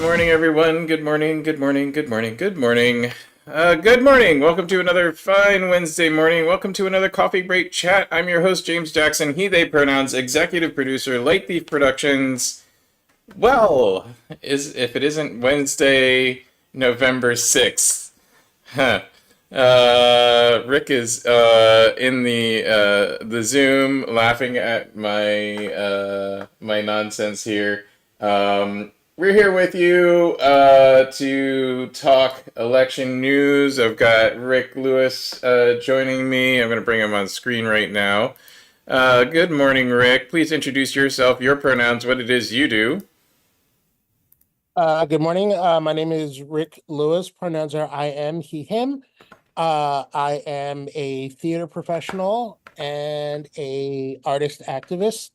morning, everyone. Good morning, good morning, good morning, good morning. Good morning. Welcome to another fine Wednesday morning. Welcome to another Coffee Break Chat. I'm your host, James Jackson, he, they pronouns, executive producer, Light Thief Productions. Well, if it isn't Wednesday, November 6th. Huh. Rick is in the Zoom laughing at my nonsense here. We're here with you to talk election news. I've got Rick Lewis joining me. I'm going to bring him on screen right now. Good morning, Rick. Please introduce yourself, your pronouns, what it is you do. Good morning. My name is Rick Lewis. Pronouns are I, am, he, him. I am a theater professional and a artist activist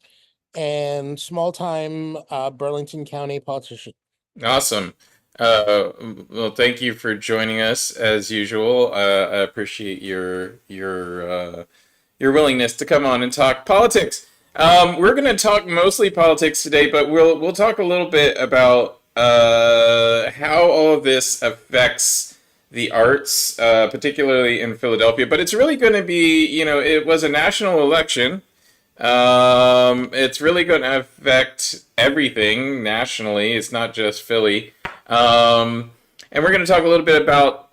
and small-time Burlington County politician. Awesome. Well, thank you for joining us as usual. I appreciate your willingness to come on and talk politics. We're going to talk mostly politics today, but we'll talk a little bit about how all of this affects the arts, particularly in Philadelphia. But it's really going to be, it was a national election. It's really going to affect everything nationally. It's not just Philly. And we're going to talk a little bit about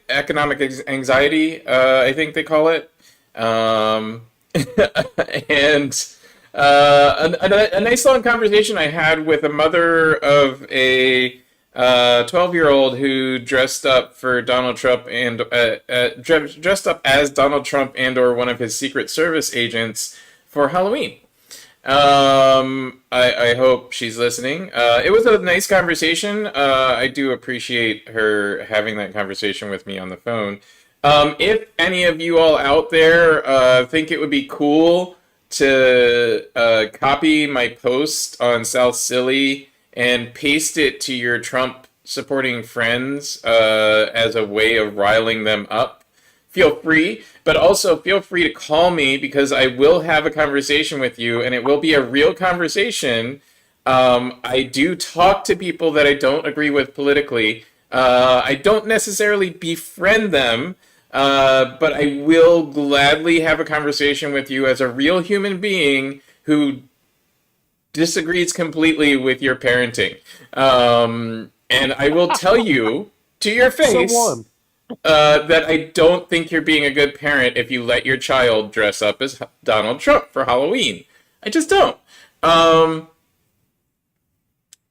economic anxiety, I think they call it. And a nice long conversation I had with a mother of a 12-year-old who dressed up for Donald Trump and dressed up as Donald Trump and or one of his Secret Service agents for Halloween. I hope she's listening. It was a nice conversation. I do appreciate her having that conversation with me on the phone. If any of you all out there think it would be cool to copy my post on South Silly and paste it to your Trump supporting friends as a way of riling them up, feel free. But also feel free to call me because I will have a conversation with you and it will be a real conversation. I do talk to people that I don't agree with politically. I don't necessarily befriend them. But I will gladly have a conversation with you as a real human being who disagrees completely with your parenting. And I will tell you to your So face warm. that I don't think you're being a good parent if you let your child dress up as Donald Trump for Halloween. I just don't. I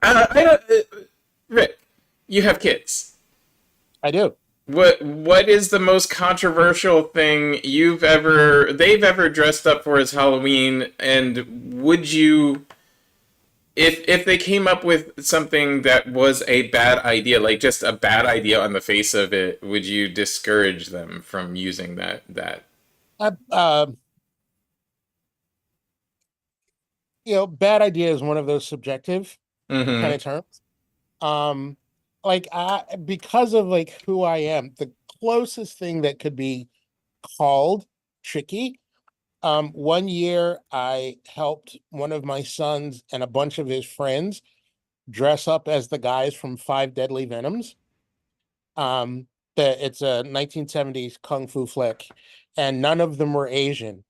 don't. Rick, you have kids. I do. What is the most controversial thing they've ever dressed up for as Halloween? And would you, if they came up with something that was a bad idea, like just a bad idea on the face of it, would you discourage them from using that? Uh, uh, Bad idea is one of those subjective kind Mm-hmm. of terms. Um, because of like who I am, the closest thing that could be called tricky. One year I helped one of my sons and a bunch of his friends dress up as the guys from Five Deadly Venoms. It's a 1970s kung fu flick, and none of them were Asian,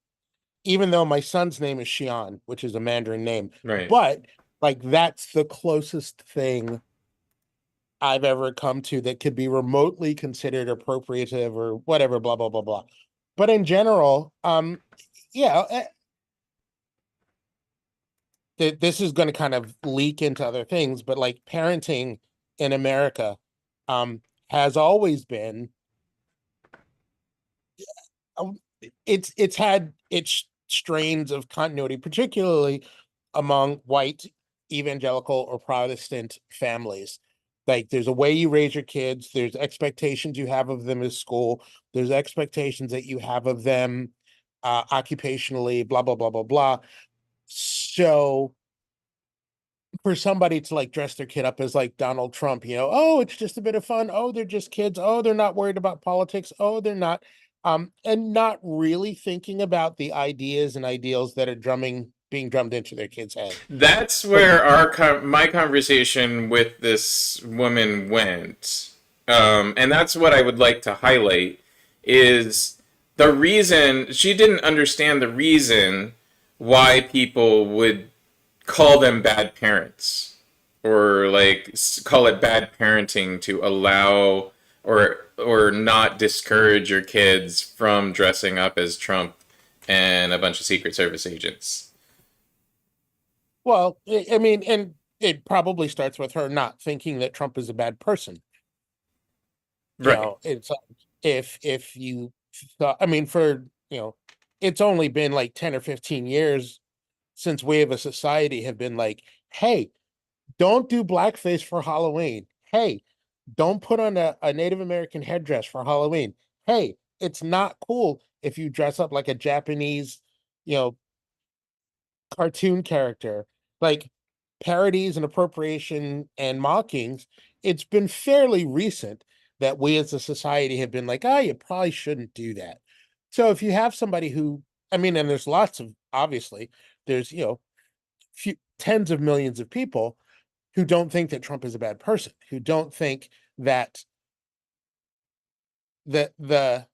even though my son's name is Xian, which is a Mandarin name. Right. But like that's the closest thing I've ever come to that could be remotely considered appropriative or whatever, blah, blah, blah, blah. But in general, yeah, this is going to kind of leak into other things, but like parenting in America um, has always been, um, it's had its strains of continuity, particularly among white evangelical or Protestant families. Like there's a way you raise your kids, there's expectations you have of them at school, there's expectations that you have of them occupationally, blah, blah, blah, blah, blah. So for somebody to like dress their kid up as like Donald Trump, oh, it's just a bit of fun. Oh, they're just kids. Oh, they're not worried about politics. Oh, they're not. And not really thinking about the ideas and ideals that are drumming being drummed into their kid's head. That's But where my conversation with this woman went, and that's what I would like to highlight is the reason she didn't understand the reason why people would call them bad parents or like call it bad parenting to allow or not discourage your kids from dressing up as Trump and a bunch of Secret Service agents. well, I mean, and it probably starts with her not thinking that Trump is a bad person. Right. It's like if you thought, I mean, for it's only been like 10 or 15 years since we as a society have been like, hey, don't do blackface for Halloween. Hey, don't put on a Native American headdress for Halloween. Hey, it's not cool if you dress up like a Japanese, you know, cartoon character. Like parodies and appropriation and mockings, it's been fairly recent that we as a society have been like, you probably shouldn't do that. So if you have somebody who, I mean, and there's lots of, obviously, there's, tens of millions of people who don't think that Trump is a bad person, who don't think that the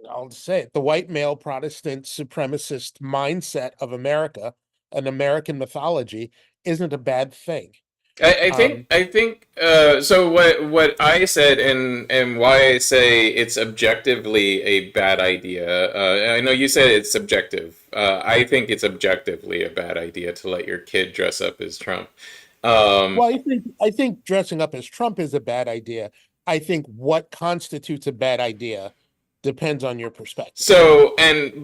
I'll just say it, the white male Protestant supremacist mindset of America, an American mythology, isn't a bad thing. Um, I think so what I said and why I say it's objectively a bad idea. I know you said it's subjective. I think it's objectively a bad idea to let your kid dress up as Trump. Um, well, I think dressing up as Trump is a bad idea. I think what constitutes a bad idea depends on your perspective.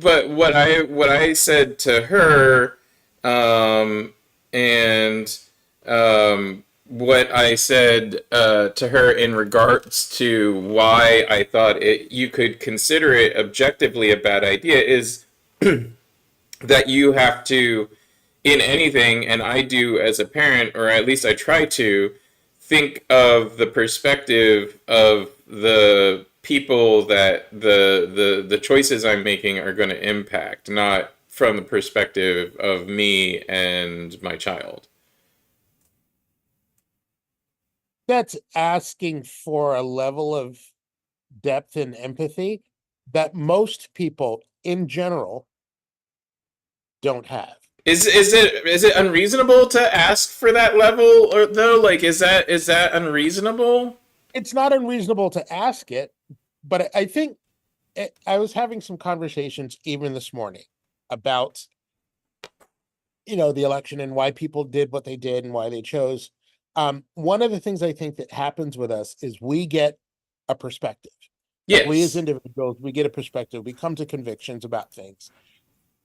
but what I said to her, and what I said to her in regards to why I thought you could consider it objectively a bad idea is that you have to, in anything, and I do as a parent, or at least I try to, think of the perspective of the people that the choices I'm making are going to impact, not from the perspective of me and my child. That's asking for a level of depth and empathy that most people in general don't have. Is it unreasonable to ask for that level or though? Like is that unreasonable? It's not unreasonable to ask it, but I think I was having some conversations even this morning about the election and why people did what they did and why they chose. One of the things I think that happens with us is we get a perspective. Like we as Yes. individuals, we get a perspective. We come to convictions about things,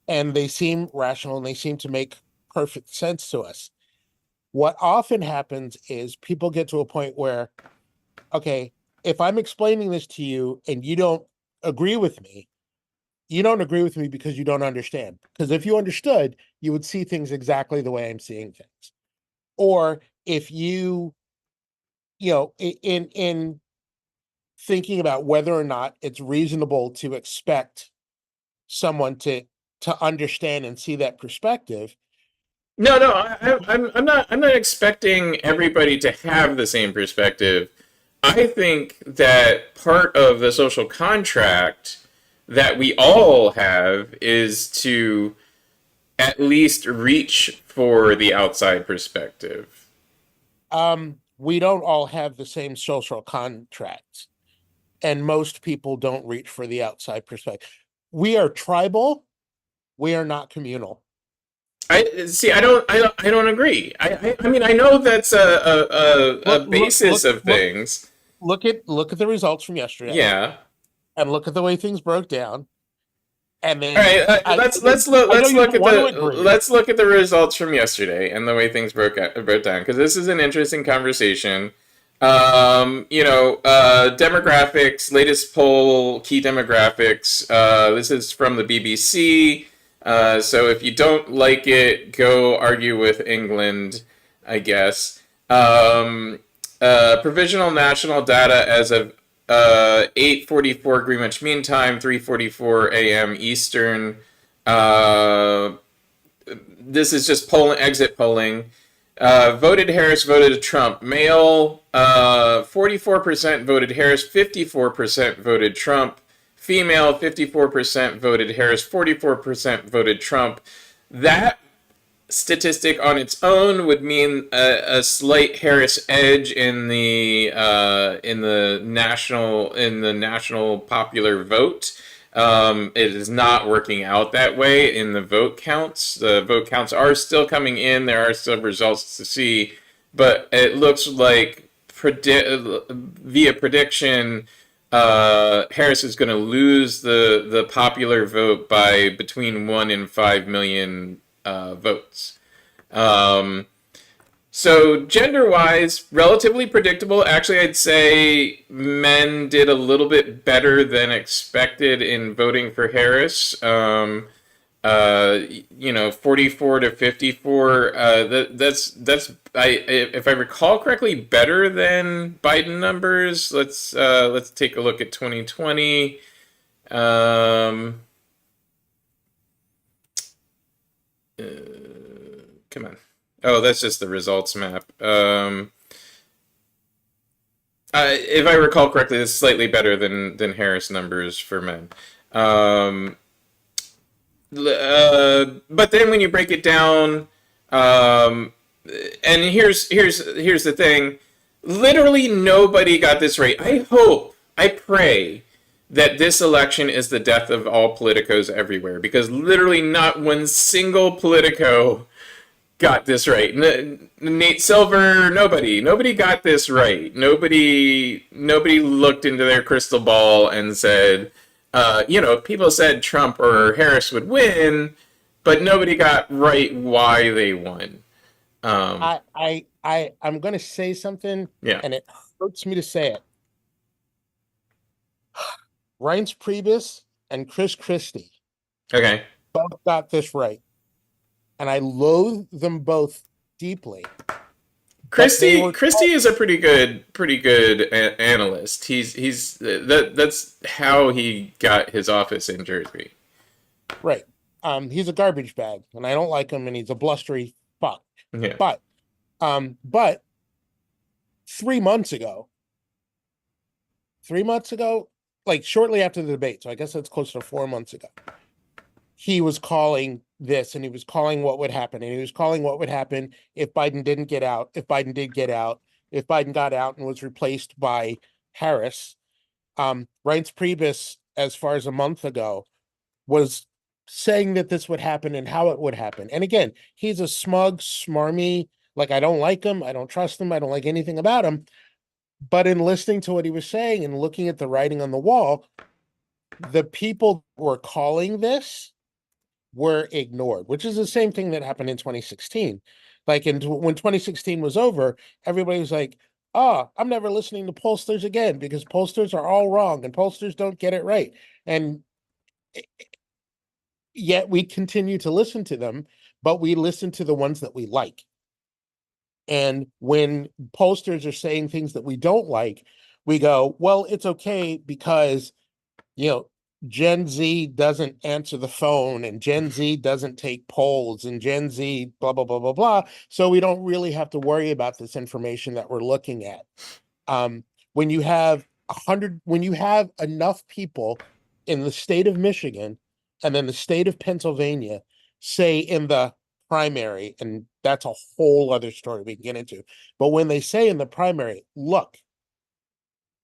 and they seem rational and they seem to make perfect sense to us. What often happens is people get to a point where, okay, if I'm explaining this to you and you don't agree with me, you don't agree with me because you don't understand. Because if you understood, you would see things exactly the way I'm seeing things. Or if in thinking about whether or not it's reasonable to expect someone to understand and see that perspective. No, no, I'm not expecting everybody to have the same perspective. I think that part of the social contract that we all have is to at least reach for the outside perspective. We don't all have the same social contracts, and most people don't reach for the outside perspective. We are tribal, we are not communal. I see. I don't agree. I mean, I know that's a Look, look, basis look, of look, things. look at the results from yesterday Yeah. and look at the way things broke down. And All then right. I know Let's you look don't at want to the agree. let's look at the results from yesterday and the way things broke down because this is an interesting conversation. Demographics, latest poll, key demographics. This is from the BBC. So if you don't like it, go argue with England, I guess. Provisional national data as of 8:44 Greenwich Mean Time, 3:44 a.m. Eastern. Uh, this is just exit polling. Voted Harris, voted Trump. Male, 44% voted Harris, 54% voted Trump. Female, 54% voted Harris, 44% voted Trump. That statistic on its own would mean a slight Harris edge in the national popular vote. It is not working out that way in the vote counts. The vote counts are still coming in. There are still results to see, but it looks like via prediction, Harris is going to lose the popular vote by between 1 and 5 million votes. Um, so gender-wise, relatively predictable. Actually, I'd say men did a little bit better than expected in voting for Harris. 44 to 54. If I recall correctly, better than Biden numbers. Let's take a look at 2020. Come on. Oh, that's just the results map. If I recall correctly, it's slightly better than Harris numbers for men. Um, but then when you break it down, um, and here's the thing: literally nobody got this right. I pray that this election is the death of all politicos everywhere, because literally not one single politico got this right. Nate Silver, nobody got this right. Nobody looked into their crystal ball and said, people said Trump or Harris would win, but nobody got right why they won. I'm going to say something, Yeah. and it hurts me to say it. Reince Priebus and Chris Christie Okay. both got this right, and I loathe them both deeply. Christie is a pretty good analyst. That's how he got his office in Jersey. Right. He's a garbage bag, and I don't like him, and he's a blustery fuck. Yeah. But 3 months ago, like shortly after the debate, so I guess that's close to 4 months ago, he was calling this, and he was calling what would happen, and he was calling what would happen if Biden didn't get out, if Biden did get out, if Biden got out and was replaced by Harris. Reince Priebus, as far as a month ago, was saying that this would happen and how it would happen. And again, he's a smug, smarmy, like, I don't like him, I don't trust him, I don't like anything about him. But in listening to what he was saying and looking at the writing on the wall, the people who were calling this were ignored, which is the same thing that happened in 2016. Like, when 2016 was over, everybody was like, oh, I'm never listening to pollsters again, because pollsters are all wrong and pollsters don't get it right. And yet we continue to listen to them, but we listen to the ones that we like. And when pollsters are saying things that we don't like, we go, well, it's okay because, Gen Z doesn't answer the phone, and Gen Z doesn't take polls, and Gen Z blah, blah, blah, blah, blah. So we don't really have to worry about this information that we're looking at. When you have enough people in the state of Michigan and then the state of Pennsylvania say in the primary, and that's a whole other story we can get into, but when they say in the primary, look,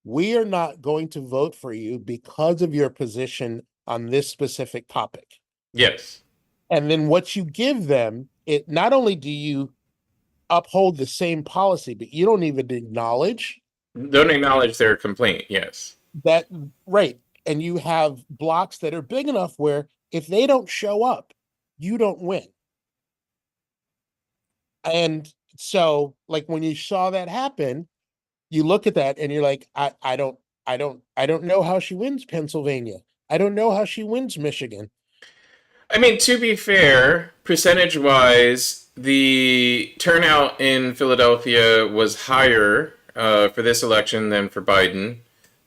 we are not going to vote for you because of your position on this specific topic. Yes. And then what you give them, it not only do you uphold the same policy, but you don't even acknowledge their complaint. Yes. that, right. And you have blocks that are big enough where if they don't show up, you don't win. And so, like, when you saw that happen, you look at that and you're like, I don't know how she wins Pennsylvania. I don't know how she wins Michigan. I mean, to be fair, percentage-wise, the turnout in Philadelphia was higher for this election than for Biden.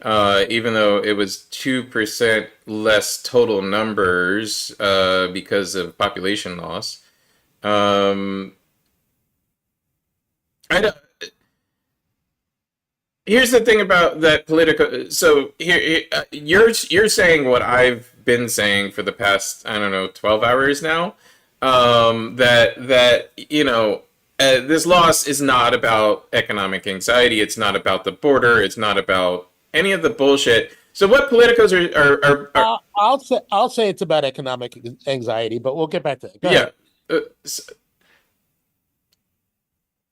even though it was 2% less total numbers because of population loss. Um, I don't, here's the thing about that political. So you're saying what I've been saying for the past, I don't know, 12 hours now. That this loss is not about economic anxiety. It's not about the border. It's not about any of the bullshit. So what politicos are I'll say it's about economic anxiety, but we'll get back to it. Go yeah. ahead.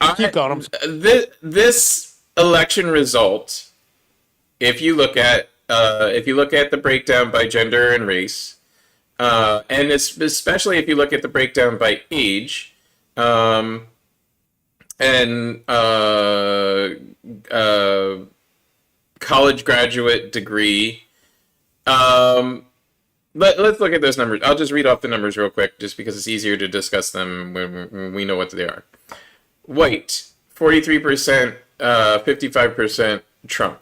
Uh, Keep going. this election result, if you look at the breakdown by gender and race, and especially if you look at the breakdown by age, um, and college graduate degree. Let's look at those numbers. I'll just read off the numbers real quick, just because it's easier to discuss them when we know what they are. White, 43%, 55% Trump.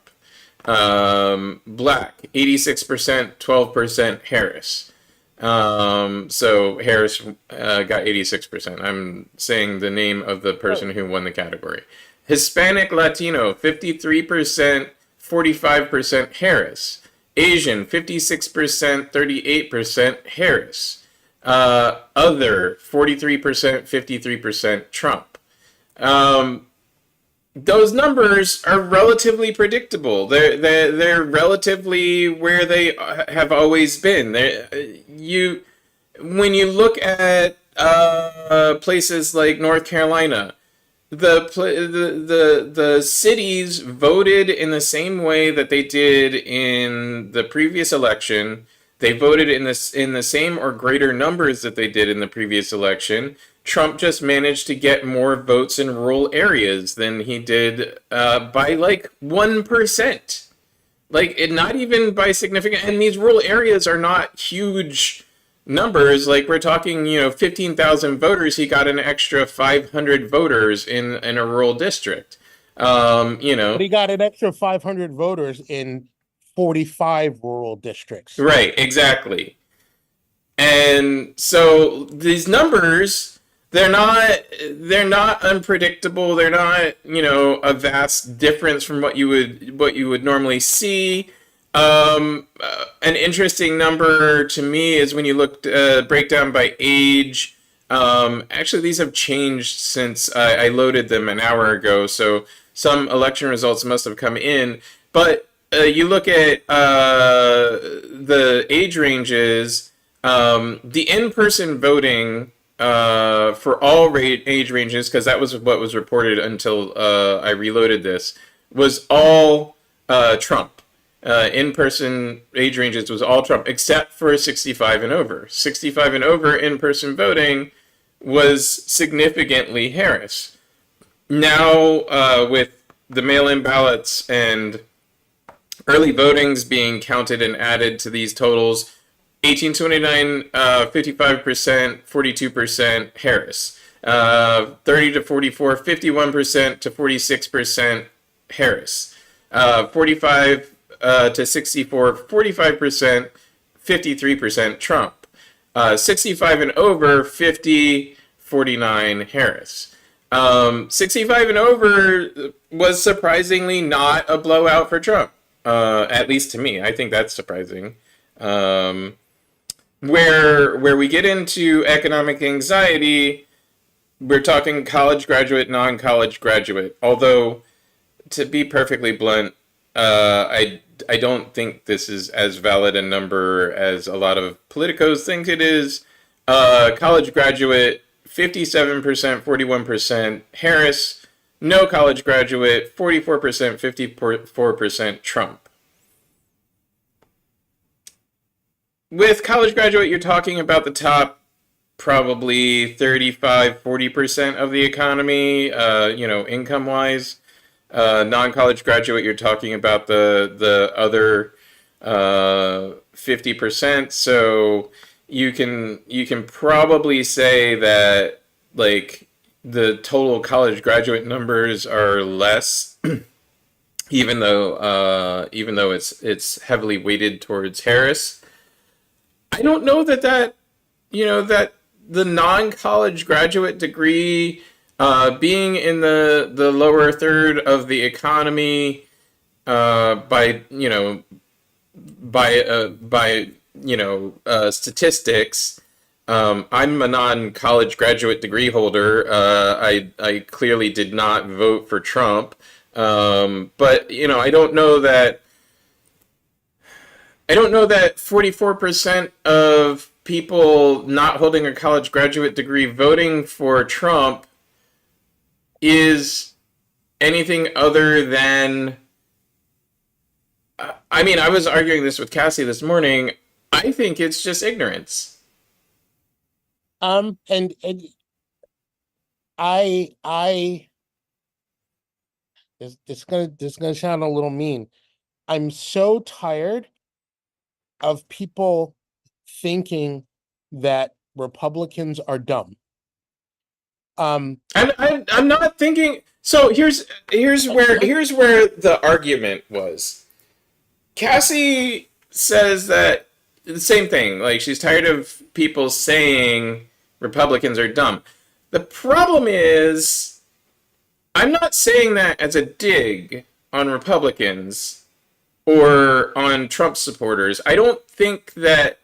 Black, 86%, 12% Harris. So Harris got 86%. I'm saying the name of the person who won the category. Hispanic Latino, 53%, 45% Harris. Asian, 56%, 38% Harris. Other, 43%, 53% Trump. Those numbers are relatively predictable. They're relatively where they have always been. When you look at places like North Carolina, the cities voted in the same way that they did in the previous election. They voted in the same or greater numbers that they did in the previous election. Trump just managed to get more votes in rural areas than he did by like 1%. Not even by significant. And these rural areas are not huge numbers. Like, we're talking, 15,000 voters. He got an extra 500 voters in a rural district. But he got an extra 500 voters in 45 rural districts. Right, exactly. And so these numbers, they're not unpredictable. They're not, a vast difference from what you would normally see. An interesting number to me is when you look breakdown by age. Actually, these have changed since I loaded them an hour ago, so some election results must have come in. But you look at the age ranges, the in-person voting for all age ranges, because that was what was reported until I reloaded this, was all Trump. In-person age ranges was all Trump, except for 65 and over. 65 and over in-person voting was significantly Harris. Now, with the mail-in ballots and early votings being counted and added to these totals, 1829, 55%, 42% Harris. 30 to 44, 51% to 46% Harris. 45 to 64, 45%, 53% Trump. 65 and over, 50, 49 Harris. 65 and over was surprisingly not a blowout for Trump. At least to me. I think that's surprising. Where we get into economic anxiety, we're talking college graduate, non-college graduate. Although, to be perfectly blunt, I don't think this is as valid a number as a lot of politicos think it is. College graduate, 57%, 41% Harris. No college graduate, 44%, 54% Trump. With college graduate, you're talking about the top probably 35, 40% of the economy, income-wise. Non-college graduate, you're talking about the other 50%. So you can probably say that, like, the total college graduate numbers are less even though it's heavily weighted towards Harris. I don't know that the non-college graduate degree, being in the lower third of the economy, by statistics. I'm a non-college graduate degree holder. I clearly did not vote for Trump, but I don't know that 44% of people not holding a college graduate degree voting for Trump is anything other than. I mean, I was arguing this with Cassie this morning. I think it's just ignorance. And I this is gonna sound a little mean. I'm so tired of people thinking that Republicans are dumb. I'm not thinking. So here's where the argument was. Cassie says that the same thing. Like, she's tired of people saying Republicans are dumb. The problem is, I'm not saying that as a dig on Republicans or on Trump supporters. I don't think that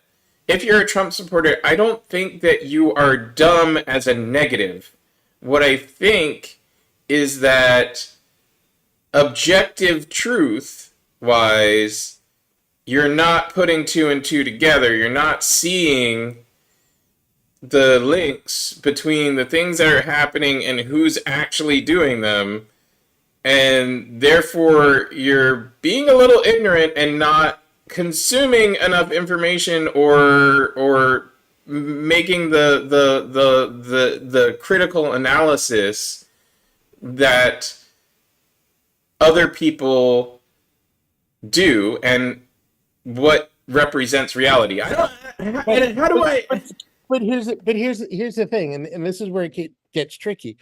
if you're a Trump supporter, I don't think that you are dumb as a negative. What I think is that objective truth wise, you're not putting two and two together. You're not seeing the links between the things that are happening and who's actually doing them. And therefore, you're being a little ignorant and not consuming enough information, or making the critical analysis that other people do, and what represents reality. I don't. But How do I? here's the thing, and this is where it gets tricky.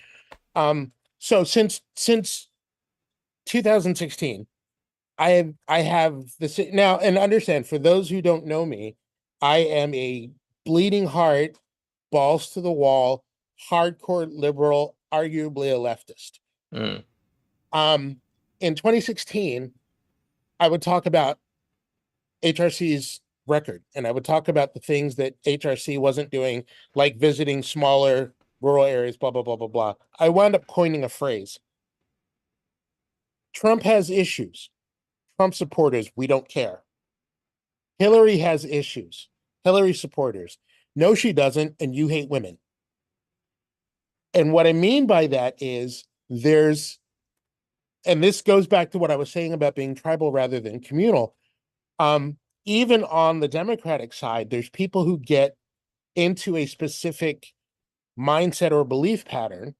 So since 2016, I have this now, and understand, for those who don't know me, I am a bleeding heart, balls to the wall, hardcore liberal, arguably a leftist. Mm. In 2016, I would talk about HRC's record, and I would talk about the things that HRC wasn't doing, like visiting smaller rural areas, blah, blah, blah, blah, blah. I wound up coining a phrase. Trump has issues. Trump supporters, we don't care. Hillary has issues. Hillary supporters, no, she doesn't, and you hate women. And what I mean by that is and this goes back to what I was saying about being tribal rather than communal. Even on the Democratic side, there's people who get into a specific mindset or belief pattern,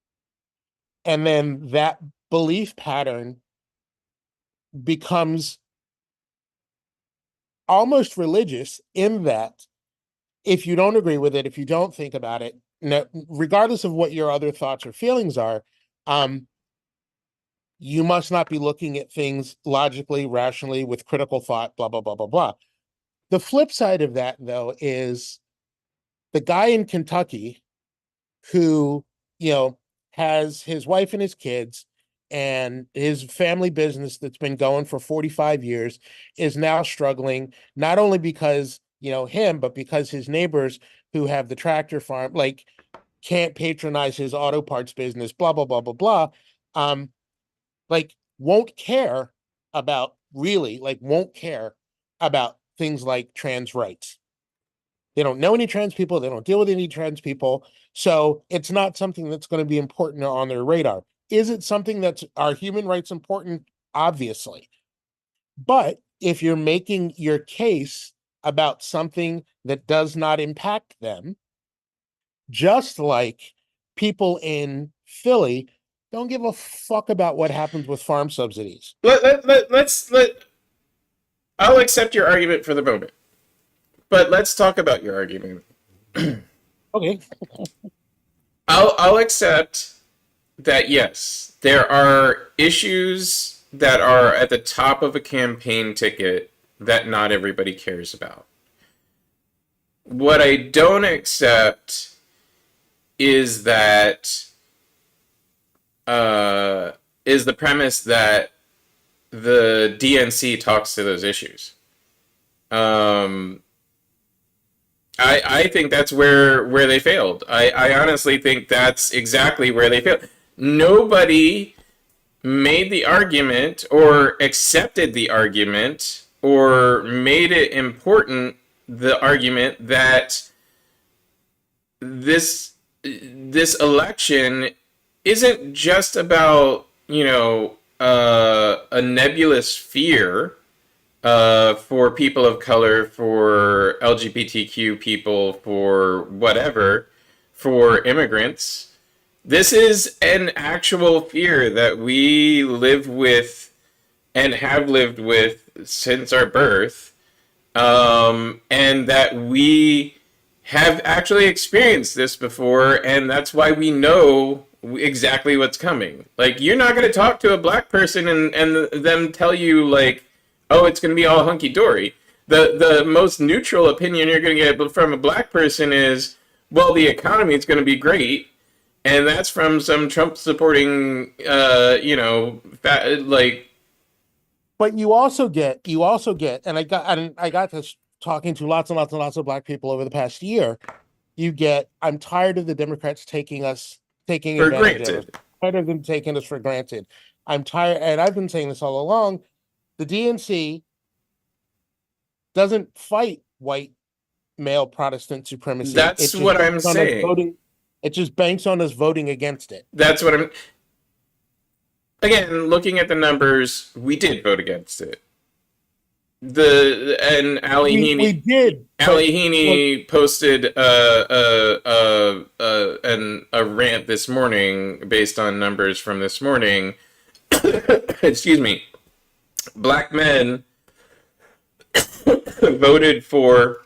and then that belief pattern becomes almost religious, in that if you don't agree with it, if you don't think about it, regardless of what your other thoughts or feelings are, you must not be looking at things logically, rationally, with critical thought, blah, blah, blah, blah, blah. The flip side of that, though, is the guy in Kentucky who, has his wife and his kids and his family business that's been going for 45 years is now struggling, not only because, him, but because his neighbors who have the tractor farm, like, can't patronize his auto parts business, blah, blah, blah, blah, blah. Like, won't care about things like trans rights. They don't know any trans people. They don't deal with any trans people. So it's not something that's going to be important on their radar. Is it something that's are human rights important? Obviously. But if you're making your case about something that does not impact them, just like people in Philly don't give a fuck about what happens with farm subsidies. I'll accept your argument for the moment, but let's talk about your argument. Okay. I'll accept that, yes, there are issues that are at the top of a campaign ticket that not everybody cares about. What I don't accept is that uh, is the premise that the DNC talks to those issues. Um, I think that's where they failed. I honestly think that's exactly where they failed. Nobody made the argument or accepted the argument or made it important the argument that this election isn't just about a nebulous fear for people of color, for LGBTQ people, for whatever, for immigrants. This is an actual fear that we live with and have lived with since our birth, and that we have actually experienced this before, and that's why we know exactly what's coming. Like, you're not going to talk to a black person and them tell you, like, oh, it's going to be all hunky-dory. The most neutral opinion you're going to get from a black person is, well, the economy is going to be great, and that's from some Trump supporting, like. But you also get, and I got this talking to lots and lots and lots of black people over the past year. You get, I'm tired of the Democrats taking For advantage of us. granted. I'm tired of them taking us for granted. I'm tired, and I've been saying this all along. The DNC doesn't fight white male Protestant supremacy. That's what I'm saying. It just banks on us voting against it. That's what I'm. Again, looking at the numbers, we did vote against it. And Ali Heaney, we did. Ali Heaney posted a rant this morning based on numbers from this morning. Excuse me. Black men voted for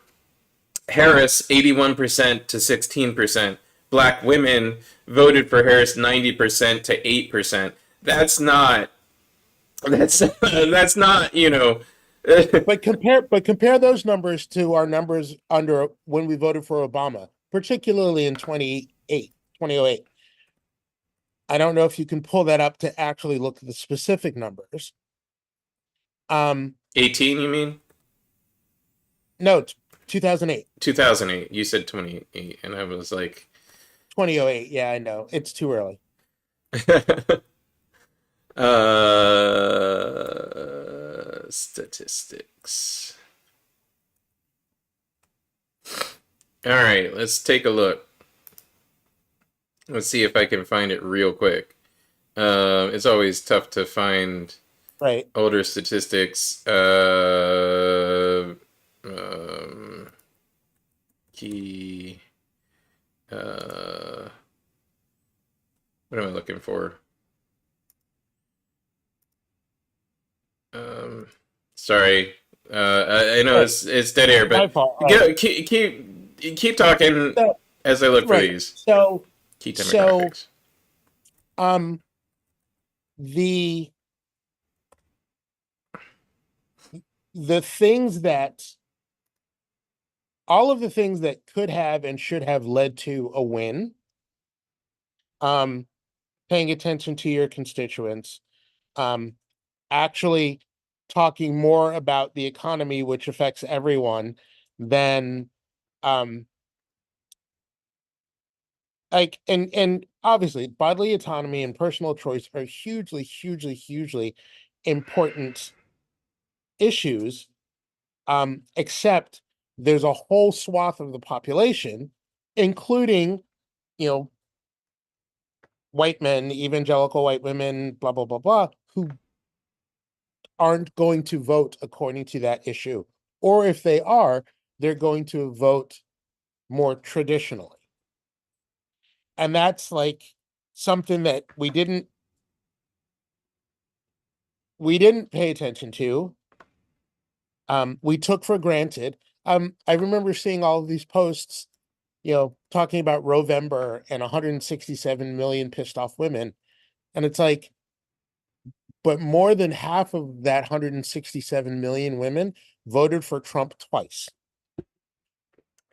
Harris 81% to 16%. Black women voted for Harris 90% to 8%. That's not, But compare those numbers to our numbers under when we voted for Obama, particularly in 2008. I don't know if you can pull that up to actually look at the specific numbers. 18, you mean? No, 2008. 2008. You said 28, and I was like 2008. Yeah, I know. It's too early. Statistics. All right, let's take a look. Let's see if I can find it real quick. It's always tough to find right older statistics. Key. What am I looking for? Sorry. I know it's dead air, but keep talking as I look for these. So key demographics. The things that all of the things that could have and should have led to a win, paying attention to your constituents, actually talking more about the economy, which affects everyone, than like and obviously bodily autonomy and personal choice are hugely important issues, except there's a whole swath of the population, including white men, evangelical white women, blah blah blah blah, who aren't going to vote according to that issue, or if they are, they're going to vote more traditionally. And that's like something that we didn't pay attention to. We took for granted. I remember seeing all of these posts, talking about Rovember and 167 million pissed off women. And it's like, but more than half of that 167 million women voted for Trump twice.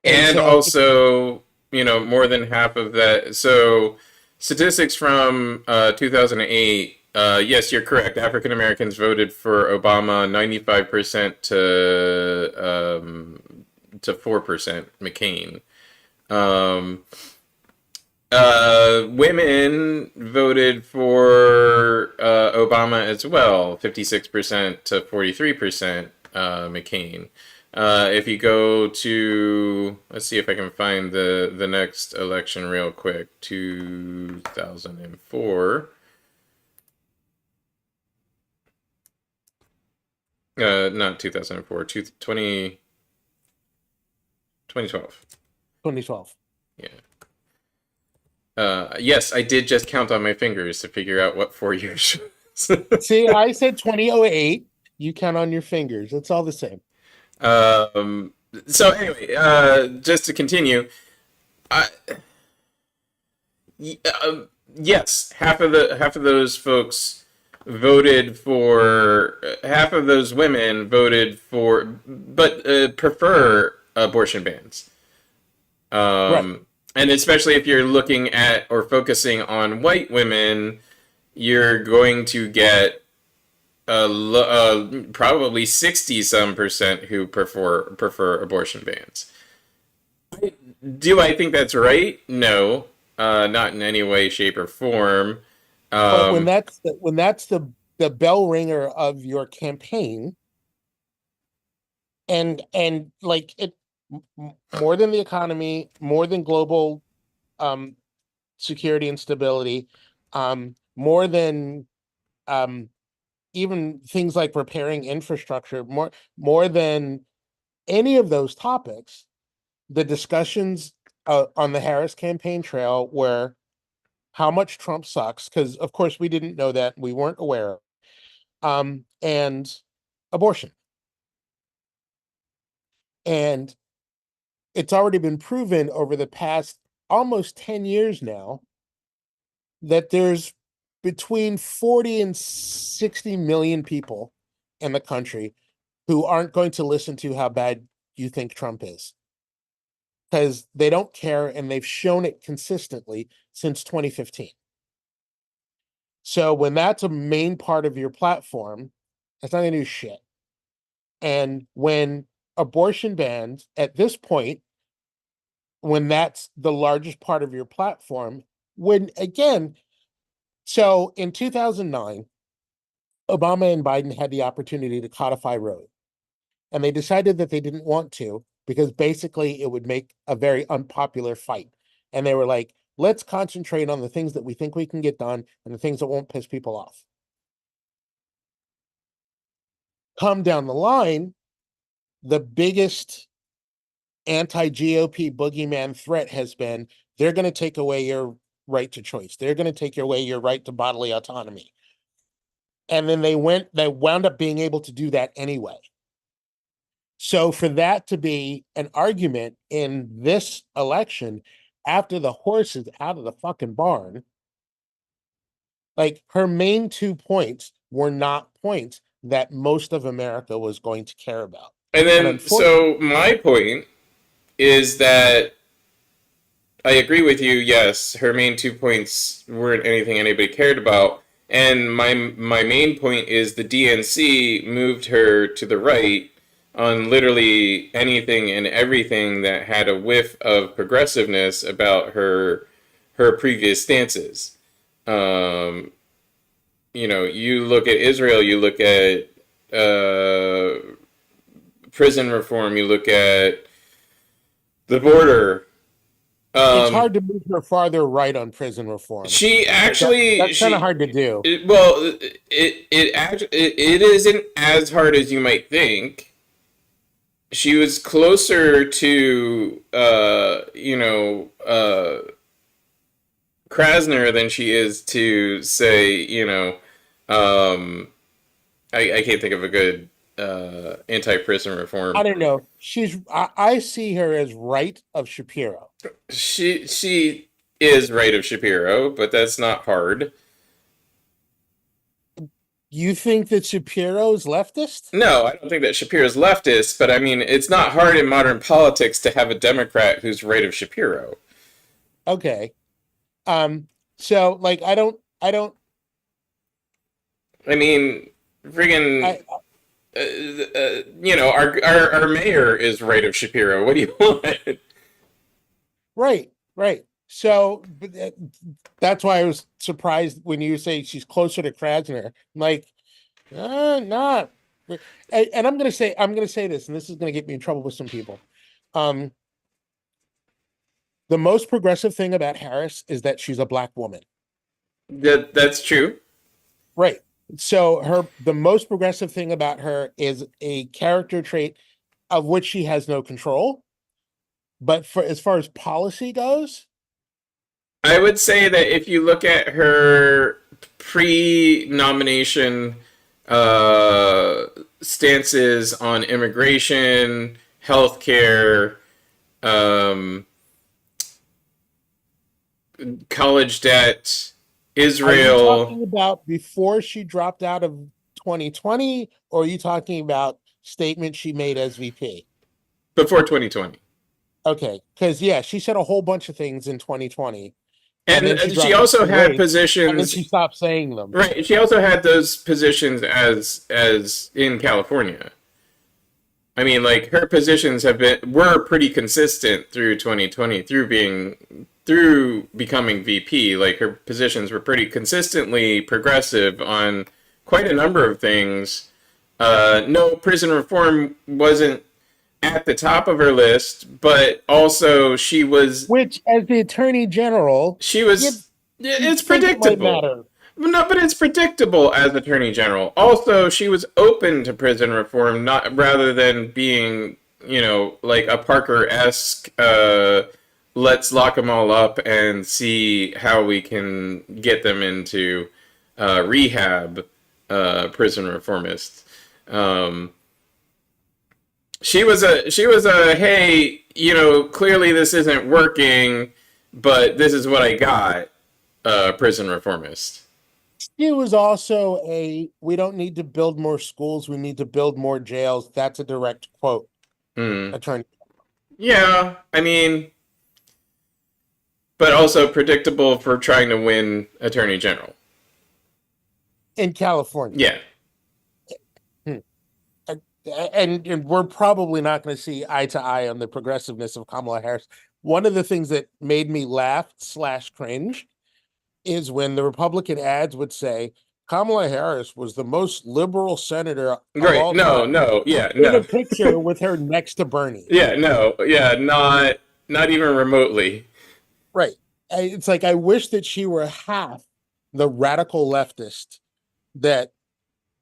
And And so, also, more than half of that. So, statistics from 2008. Yes, you're correct. African Americans voted for Obama 95% to 4% McCain. Um, Women voted for Obama as well, 56% to 43% McCain. If you go to, let's see if I can find the next election real quick, 2004. Not 2004, 2012. 2012. Yeah. Yes, I did just count on my fingers to figure out what 4 years. See, I said 2008. You count on your fingers. It's all the same. Um, so anyway, just to continue, I, yes, half of those folks voted for half of those women voted for, but prefer abortion bans. Right. And especially if you're looking at or focusing on white women, you're going to get probably 60 some percent who prefer abortion bans. Do I think that's right? No, not in any way, shape, or form. But when Um, the bell ringer of your campaign, and like it more than the economy, more than global um security and stability, more than um even things like repairing infrastructure, more than any of those topics, the discussions on the Harris campaign trail were how much Trump sucks, because of course we didn't know that, we weren't aware of, and abortion. And it's already been proven over the past almost 10 years now that there's between 40 and 60 million people in the country who aren't going to listen to how bad you think Trump is, because they don't care, and they've shown it consistently since 2015. So when that's a main part of your platform, it's not going to do shit. And when abortion bans at this point, when that's the largest part of your platform, when again, so in 2009, Obama and Biden had the opportunity to codify Roe, and they decided that they didn't want to because basically it would make a very unpopular fight. And they were like, let's concentrate on the things that we think we can get done and the things that won't piss people off. Come down the line, the biggest anti-GOP boogeyman threat has been they're going to take away your right to choice. They're going to take away your right to bodily autonomy. And then they wound up being able to do that anyway. So for that to be an argument in this election after the horse is out of the fucking barn, like her main 2 points were not points that most of America was going to care about. and And then, unfortunately, so my point is that I agree with you. Yes, her main 2 points weren't anything anybody cared about, and my main point is the DNC moved her to the right on literally anything and everything that had a whiff of progressiveness about her previous stances. Um, you look at Israel, you look at prison reform, you look at the border. it's Um, hard to move her farther right on prison reform. She Like that, actually that's kind of she hard to do. well it isn't as hard as you might think. She was closer to Krasner than she is to say um I can't think of a good anti-prison I reform. don't know. I see her as right of Shapiro. She is right of Shapiro, but that's not hard. You think that Shapiro is leftist? No, I don't think that Shapiro's leftist, but I mean, it's not hard in modern politics to have a Democrat who's right of Shapiro. Okay. So like I don't I mean, friggin', I our mayor is right of Shapiro. What do you want? right, right. So that's why I was surprised when you say she's closer to Krasner. I'm like, not. And I'm gonna say this, and this is gonna get me in trouble with some people. Um, the most progressive thing about Harris is that she's a black woman. That's true. Right. So the most progressive thing about her is a character trait of which she has no control. But for as far as policy goes, I would say that if you look at her pre-nomination uh, stances on immigration, healthcare, um, college debt, are you Israel, talking about before she dropped out of 2020, or are you talking about statements she made as VP? before 2020. Okay, because yeah, she said a whole bunch of things in 2020, and then she And she dropped out also of the had race, and then positions, she stopped saying them. right? She also had those positions as in California. I mean, like her positions were pretty consistent through 2020, through becoming VP. Like her positions were pretty consistently progressive on quite a number of things. No, prison reform wasn't at the top of her list, but also Which, as the attorney general, she you, was. you It's think it might predictable. matter. No, but it's predictable as Attorney General. Also, she was open to prison reform, not rather than being, like a Parker-esque, let's lock them all up and see how we can get them into rehab, prison reformists. Um, she was a hey, clearly this isn't working, but this is what I got, prison reformist. She was also we don't need to build more schools, we need to build more jails. That's a direct quote, Hmm. attorney Yeah, I mean, but also predictable for trying to win Attorney General. in California. Yeah. Hmm. And we're probably not going to see eye to eye on the progressiveness of Kamala Harris. One of the things that made me laugh/cringe is when the Republican ads would say Kamala Harris was the most liberal senator of Right. all No, time, no, yeah, in a no. picture with her next to Bernie. Yeah, no, yeah, not even remotely. Right. It's like I wish that she were half the radical leftist that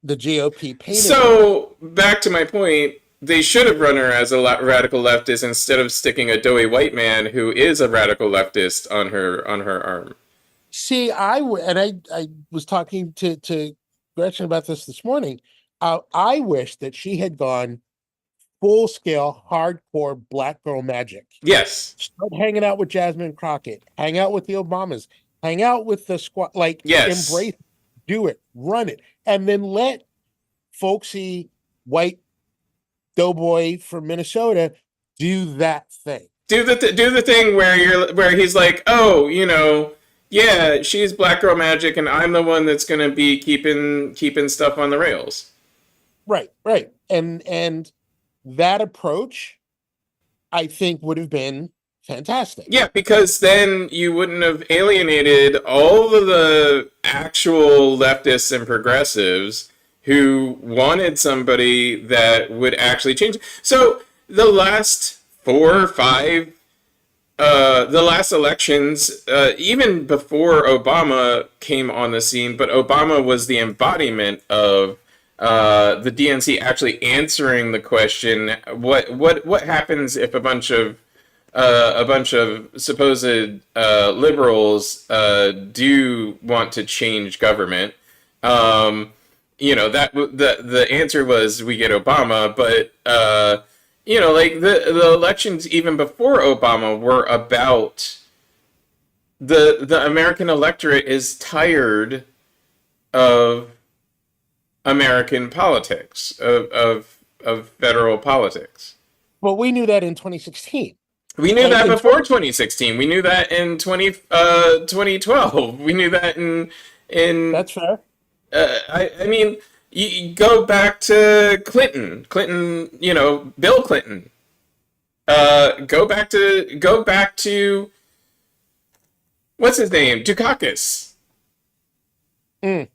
the GOP painted her as. So, back to my point, they should have run her as a radical leftist instead of sticking a doughy white man who is a radical leftist on her arm. See, I was talking to Gretchen about this morning. I wish that she had gone full scale, hardcore black girl magic. Yes. Start hanging out with Jasmine Crockett, hang out with the Obamas, hang out with the squad, like Yes. embrace, do it, run it, and then let folksy white doughboy from Minnesota do that thing. Do the thing where he's like, oh, yeah, she's Black Girl Magic, and I'm the one that's gonna be keeping stuff on the rails. Right, right. And that approach, I think, would have been fantastic. Yeah, because then you wouldn't have alienated all of the actual leftists and progressives who wanted somebody that would actually change. So the last four or five the last elections, even before Obama came on the scene, but Obama was the embodiment of the DNC actually answering the question: what happens if a bunch of supposed liberals do want to change government? That the answer was we get Obama, but like the elections even before Obama were about the American electorate is tired of American politics, of federal politics. But we knew that in 2016. We knew And that in before 2016. We knew that in 2012. We knew that in that's fair. I mean, you go back to Clinton, Bill Clinton. Go back to what's his name, Dukakis. Mm.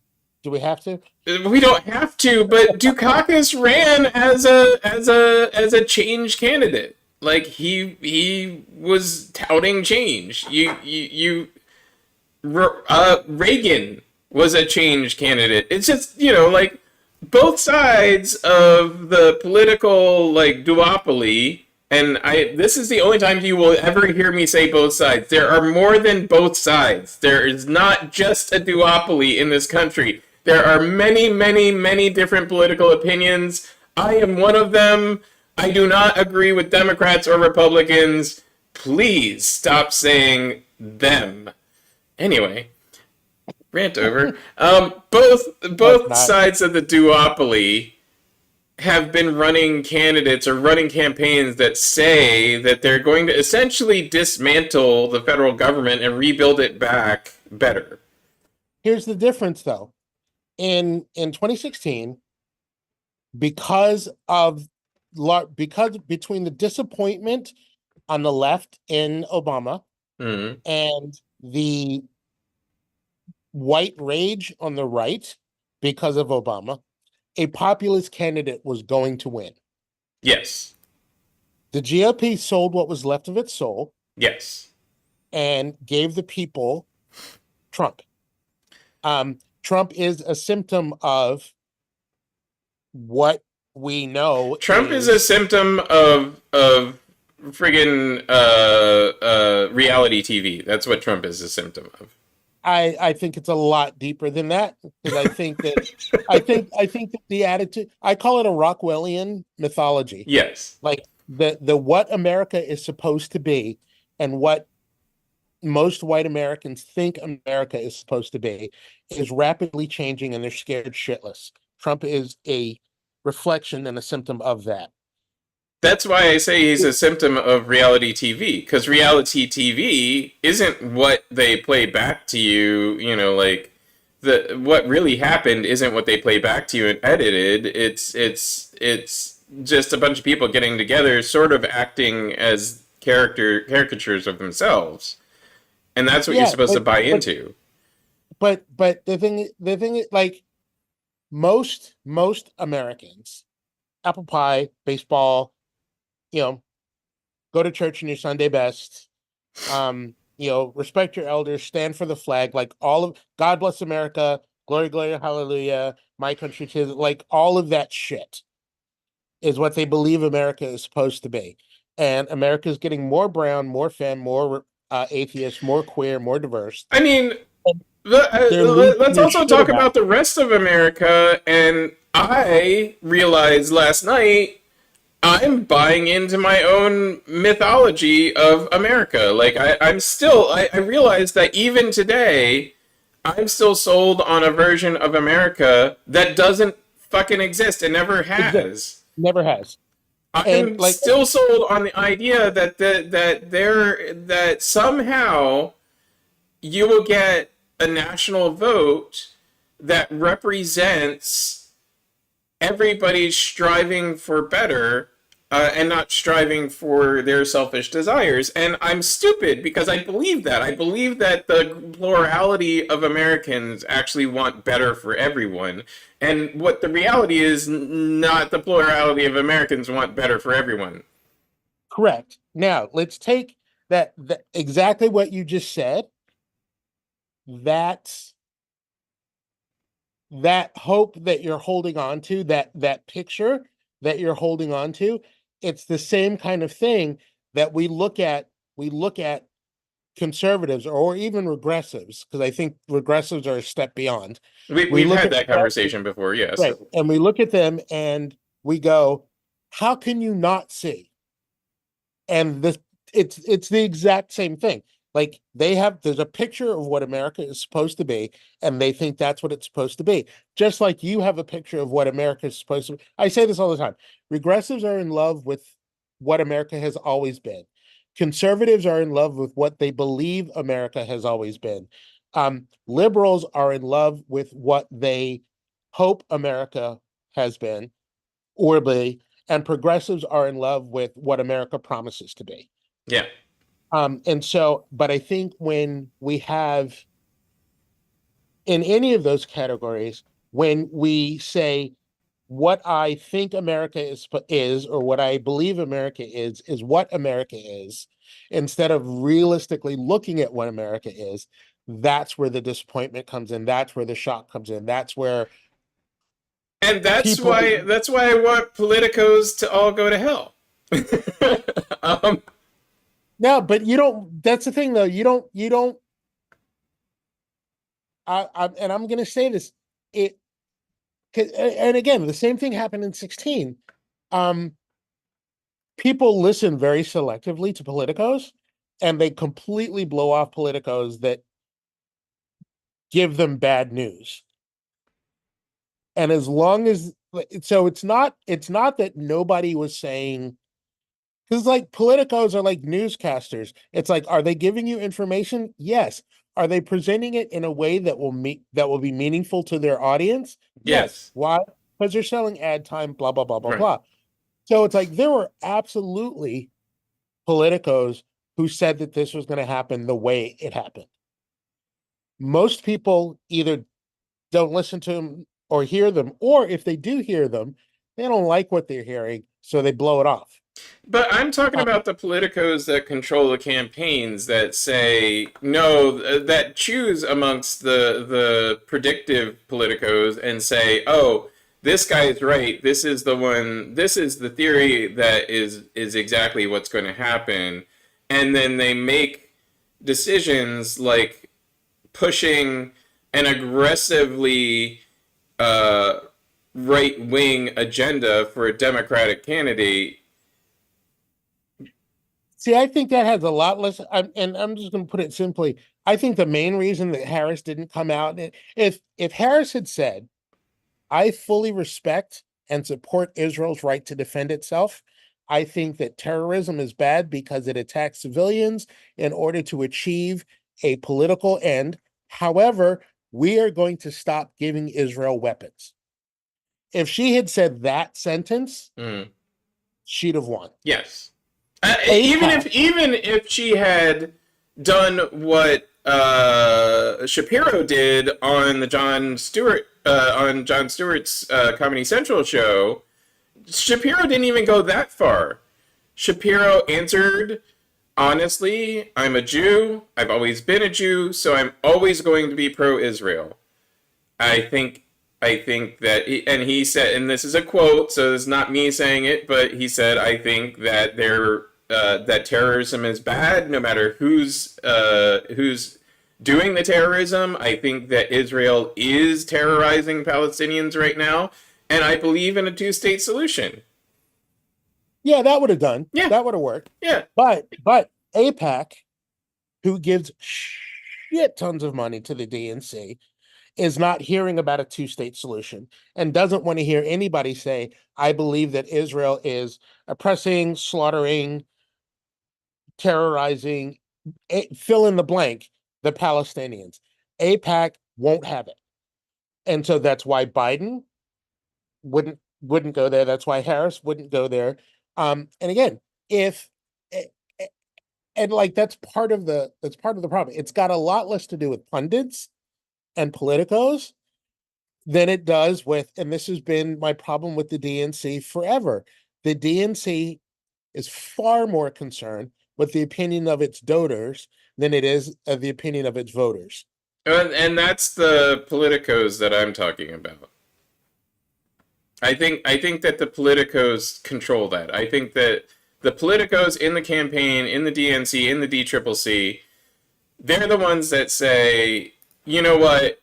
Do we have to? We don't have to, but Dukakis ran as a change candidate. Like he was touting change. Reagan was a change candidate. It's just, like both sides of the political like duopoly, and this is the only time you will ever hear me say both sides. There are more than both sides. There is not just a duopoly in this country. There are many, many, many different political opinions. I am one of them. I do not agree with Democrats or Republicans. Please stop saying them. Anyway, rant over. Both sides of the duopoly have been running candidates or running campaigns that say that they're going to essentially dismantle the federal government and rebuild it back better. Here's the difference, though. In 2016, because between the disappointment on the left in Obama and the white rage on the right because of Obama, a populist candidate was going to win. Yes. The GOP sold what was left of its soul. Yes. And gave the people Trump. Trump is a symptom of what we know. Trump is a symptom of friggin' reality TV. That's what Trump is a symptom of. I think it's a lot deeper than that, because I think that the attitude, I call it a Rockwellian mythology. Yes. Like the what America is supposed to be and what most white Americans think America is supposed to be is rapidly changing, and they're scared shitless. Trump is a reflection and a symptom of that. That's why I say he's a symptom of reality TV, because reality TV isn't what they play back to you, like what really happened isn't what they play back to you and edited. It's just a bunch of people getting together, sort of acting as caricatures of themselves. And that's what you're supposed to buy into. But the thing is, like, most Americans, apple pie, baseball, go to church in your Sunday best, respect your elders, stand for the flag, like all of God bless America, glory, glory, hallelujah, my country too, like all of that shit is what they believe America is supposed to be. And America is getting more brown, more femme, more atheist, more queer, more diverse. I mean, let's also talk about the rest of America. And I realized last night I'm buying into my own mythology of America. Like I realize that even today, I'm still sold on a version of America that doesn't fucking exist and never has. Never has. I'm still sold on the idea that somehow you will get a national vote that represents everybody striving for better and not striving for their selfish desires. And I'm stupid because I believe that. I believe that the plurality of Americans actually want better for everyone. And what the reality is, not the plurality of Americans want better for everyone. Correct. Now, let's take that exactly what you just said. That hope that you're holding on to, that picture that you're holding on to, it's the same kind of thing that we look at conservatives or even regressives, because I think regressives are a step beyond. We've had that conversation before, yes. Right. And we look at them and we go, how can you not see? And it's the exact same thing. Like there's a picture of what America is supposed to be, and they think that's what it's supposed to be. Just like you have a picture of what America is supposed to be. I say this all the time. Regressives are in love with what America has always been. Conservatives are in love with what they believe America has always been. Liberals are in love with what they hope America has been or be, and progressives are in love with what America promises to be. Yeah. And so, but I think when we have in any of those categories, when we say what I think America is, or what I believe America is what America is, instead of realistically looking at what America is, that's where the disappointment comes in. That's where the shock comes in. That's where And that's people. why I want politicos to all go to hell. um, No, but you don't. That's the thing, though. You don't. And I'm going to say this. It and again, the same thing happened in 16. Um, People listen very selectively to politicos, and they completely blow off politicos that give them bad news. And as long as so it's not that nobody was saying, because like politicos are like newscasters. It's like, are they giving you information? Yes. Are they presenting it in a way that will be meaningful to their audience? Yes. yes. Why? Because they're selling ad time, blah, blah, blah, blah, Right. blah. So it's like there were absolutely politicos who said that this was going to happen the way it happened. Most people either don't listen to them or hear them, or if they do hear them, they don't like what they're hearing, so they blow it off. But I'm talking about the politicos that control the campaigns that say no, that choose amongst the predictive politicos and say, oh, this guy is right. This is the one. This is the theory that is exactly what's going to happen, and then they make decisions like pushing an aggressively right wing agenda for a Democratic candidate. See, I think that has a lot less. And I'm just going to put it simply. I think the main reason that Harris didn't come out, if Harris had said, "I fully respect and support Israel's right to defend itself," I think that terrorism is bad because it attacks civilians in order to achieve a political end. However, we are going to stop giving Israel weapons. If she had said that sentence, she'd have won. Yes. Even if she had done what Shapiro did on the Jon Stewart's Comedy Central show, Shapiro didn't even go that far. Shapiro answered, honestly, I'm a Jew. I've always been a Jew, so I'm always going to be pro-Israel. I think that, and he said, and this is a quote, so it's not me saying it, but he said, I think that that terrorism is bad, no matter who's doing the terrorism. I think that Israel is terrorizing Palestinians right now, and I believe in a two-state solution. Yeah, that would have done. Yeah, that would have worked. Yeah, but AIPAC, who gives shit tons of money to the DNC, is not hearing about a two-state solution and doesn't want to hear anybody say, I believe that Israel is oppressing, slaughtering, terrorizing, fill in the blank, the Palestinians. AIPAC won't have it. And so that's why Biden wouldn't go there. That's why Harris wouldn't go there. And again, and like that's part of the problem. It's got a lot less to do with pundits and politicos than it does with, and this has been my problem with the DNC forever. The DNC is far more concerned with the opinion of its donors than it is of the opinion of its voters. And that's the politicos that I'm talking about. I think that the politicos control that. I think that the politicos in the campaign, in the DNC, in the DCCC, they're the ones that say, you know what,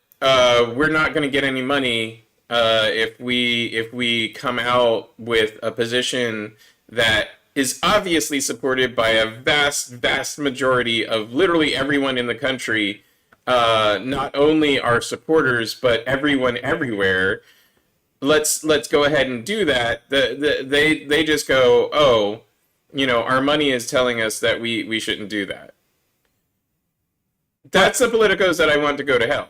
we're not going to get any money if we come out with a position that is obviously supported by a vast majority of literally everyone in the country. Not only our supporters, but everyone everywhere. Let's go ahead and do that. They just go, oh, our money is telling us that we shouldn't do that. That's the politicos that I want to go to hell.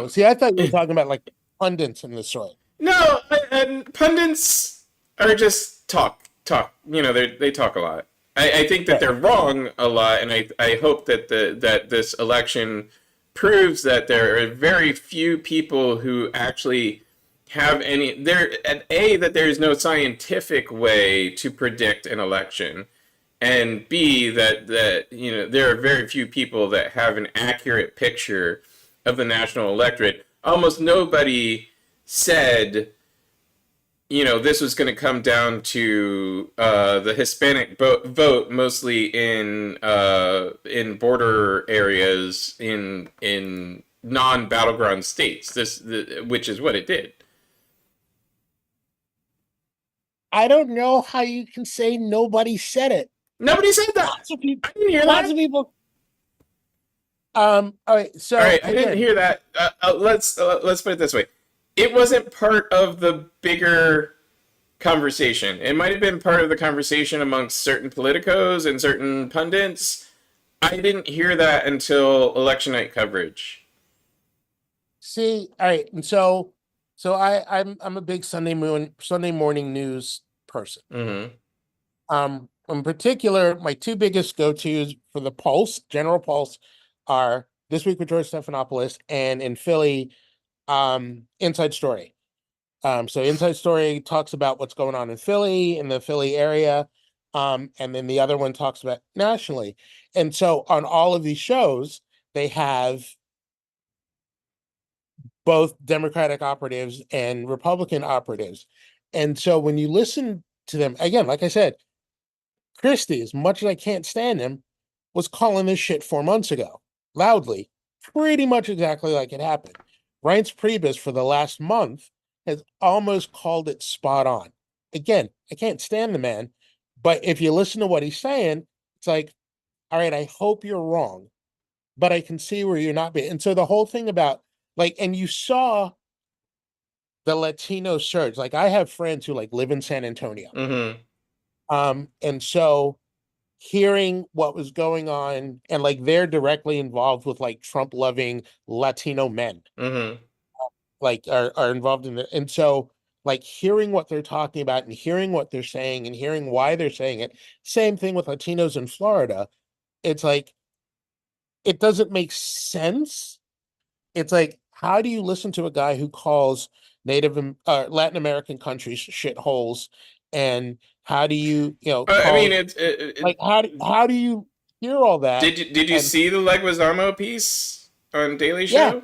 See, I thought you were talking about like pundits in this story. No, and pundits are just talk. They talk a lot. I think that they're wrong a lot, and I hope that that this election proves that there are very few people who actually have any that there's no scientific way to predict an election, and B, that there are very few people that have an accurate picture of the national electorate. Almost nobody said this was going to come down to the Hispanic vote, mostly in border areas in non-battleground states. Which is what it did. I don't know how you can say nobody said it. Nobody said that. Lots of people. I didn't hear Lots that. of people. All right. So all right, I didn't hear that. Let's put it this way. It wasn't part of the bigger conversation. It might have been part of the conversation amongst certain politicos and certain pundits. I didn't hear that until election night coverage. See, all right, and so I'm a big Sunday morning news person. Mm-hmm. In particular, my two biggest go-tos for the Pulse, General Pulse, are This Week with George Stephanopoulos and in Philly, Inside Story. So Inside Story talks about what's going on in Philly, in the Philly area, and then the other one talks about nationally. And so on all of these shows, they have both Democratic operatives and Republican operatives. And so when you listen to them, again, like I said, Christie, as much as I can't stand him, was calling this shit 4 months ago, loudly, pretty much exactly like it happened. Reince Priebus, for the last month, has almost called it spot on. Again, I can't stand the man, but if you listen to what he's saying, it's like, all right, I hope you're wrong, but I can see where you're not being. And so the whole thing about, like, and you saw the Latino surge. Like, I have friends who live in San Antonio. Mm-hmm. And so hearing what was going on, and they're directly involved with Trump loving Latino men, Mm-hmm. Are involved in it. And so hearing what they're talking about and hearing what they're saying and hearing why they're saying it, same thing with Latinos in Florida. It's it doesn't make sense. It's how do you listen to a guy who calls Latin American countries shitholes, and how do you I mean, how do you hear all that? Did you see the Leguizamo piece on Daily Show? Yeah,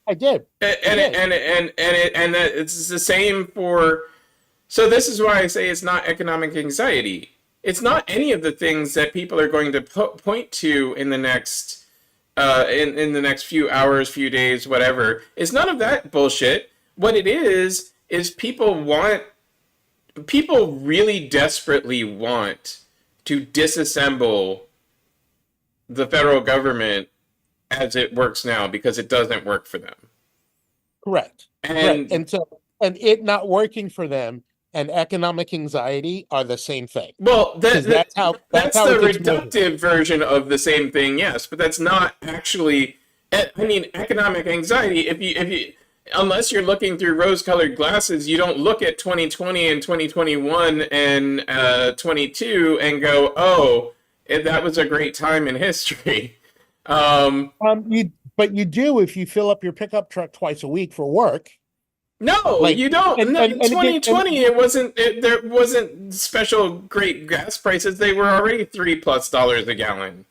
I did. And it's the same for. So this is why I say it's not economic anxiety. It's not any of the things that people are going to point to in the next. In the next few hours, few days, whatever. It's none of that bullshit. What it is people really desperately want to disassemble the federal government as it works now, because it doesn't work for them. Correct. And it not working for them and economic anxiety are the same thing. Well, that's the reductive measured version of the same thing, yes, but that's not actually. I mean, economic anxiety. If you unless you're looking through rose-colored glasses, you don't look at 2020 and 2021 and 22 and go, "Oh, that was a great time in history." But you do if you fill up your pickup truck twice a week for work. No, you don't. In 2020, there wasn't special great gas prices. They were already $3+ a gallon.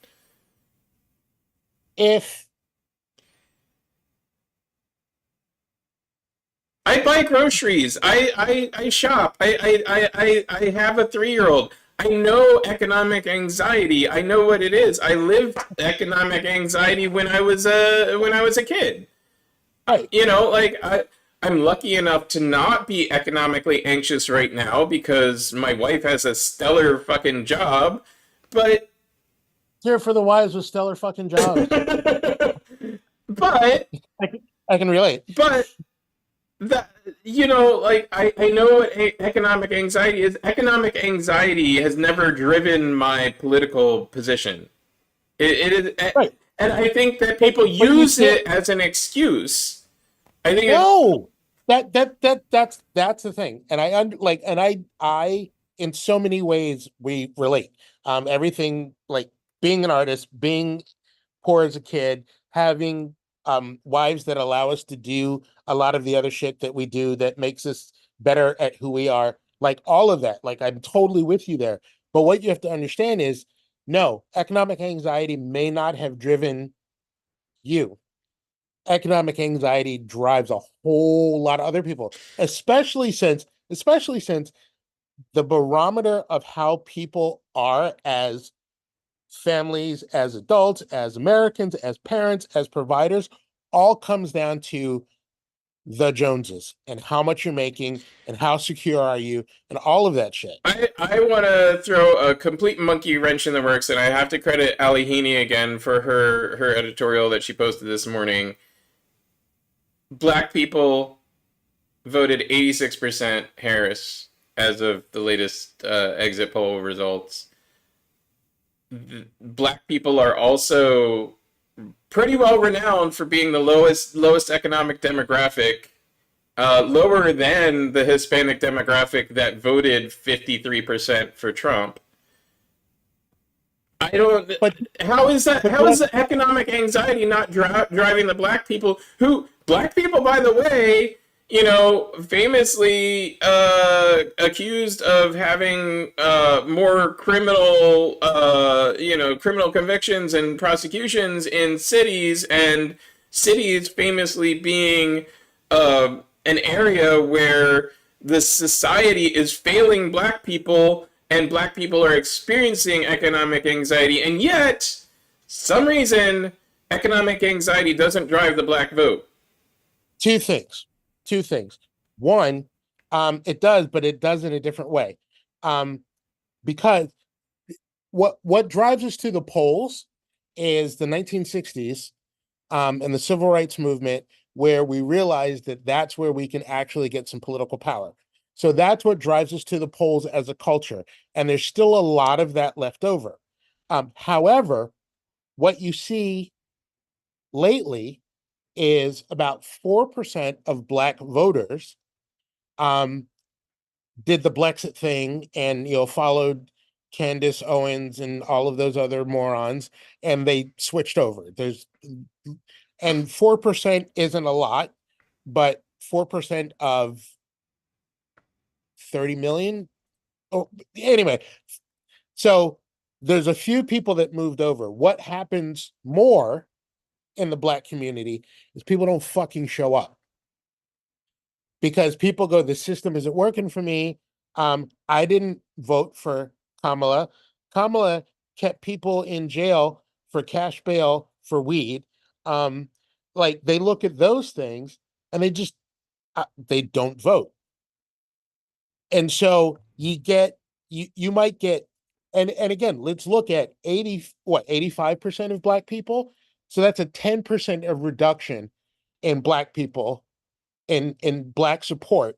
If I buy groceries, I shop. I have a 3-year-old. I know economic anxiety. I know what it is. I lived economic anxiety when I was a kid. Right. I'm lucky enough to not be economically anxious right now because my wife has a stellar fucking job. But Here for the wives with stellar fucking jobs. but I can relate. but that, you know, like I know what economic anxiety is. Economic anxiety has never driven my political position. It is, Right. and I think that people But you use can't it as an excuse. I think it, no. That's the thing. And I in so many ways we relate. Everything like being an artist, being poor as a kid, having wives that allow us to do a lot of the other shit that we do that makes us better at who we are, like all of that. Like I'm totally with you there. But what you have to understand is no, economic anxiety may not have driven you. Economic anxiety drives a whole lot of other people, especially since the barometer of how people are as families, as adults, as Americans, as parents, as providers, all comes down to the Joneses and how much you're making and how secure are you and all of that shit. I want to throw a complete monkey wrench in the works, and I have to credit Ali Heaney again for her editorial that she posted this morning. Black people voted 86% Harris as of the latest exit poll results. Black people are also pretty well renowned for being the lowest economic demographic, lower than the Hispanic demographic that voted 53% for Trump. I don't. But How is that? but How is Jeff, the economic anxiety not driving the black people? Who black people, by the way, famously accused of having more criminal convictions and prosecutions in cities, and cities famously being an area where the society is failing black people and black people are experiencing economic anxiety, and yet some reason economic anxiety doesn't drive the black vote. two things. Two things. One, it does, but it does in a different way. Um, because what drives us to the polls is the 1960s and the civil rights movement, where we realized that that's where we can actually get some political power. So that's what drives us to the polls as a culture, and there's still a lot of that left over. However, what you see lately is about 4% of Black voters um, did the Brexit thing and followed Candace Owens and all of those other morons, and they switched over. And 4% isn't a lot, but 4% of 30 million. Oh, anyway, so there's a few people that moved over. What happens more in the Black community is people don't fucking show up because people go, the system isn't working for me. I didn't vote for Kamala. Kamala kept people in jail for cash bail for weed. Um, like they look at those things and they don't vote. And so you might get, and again, let's look at 85% of Black people. So that's a 10% of reduction in Black people in Black support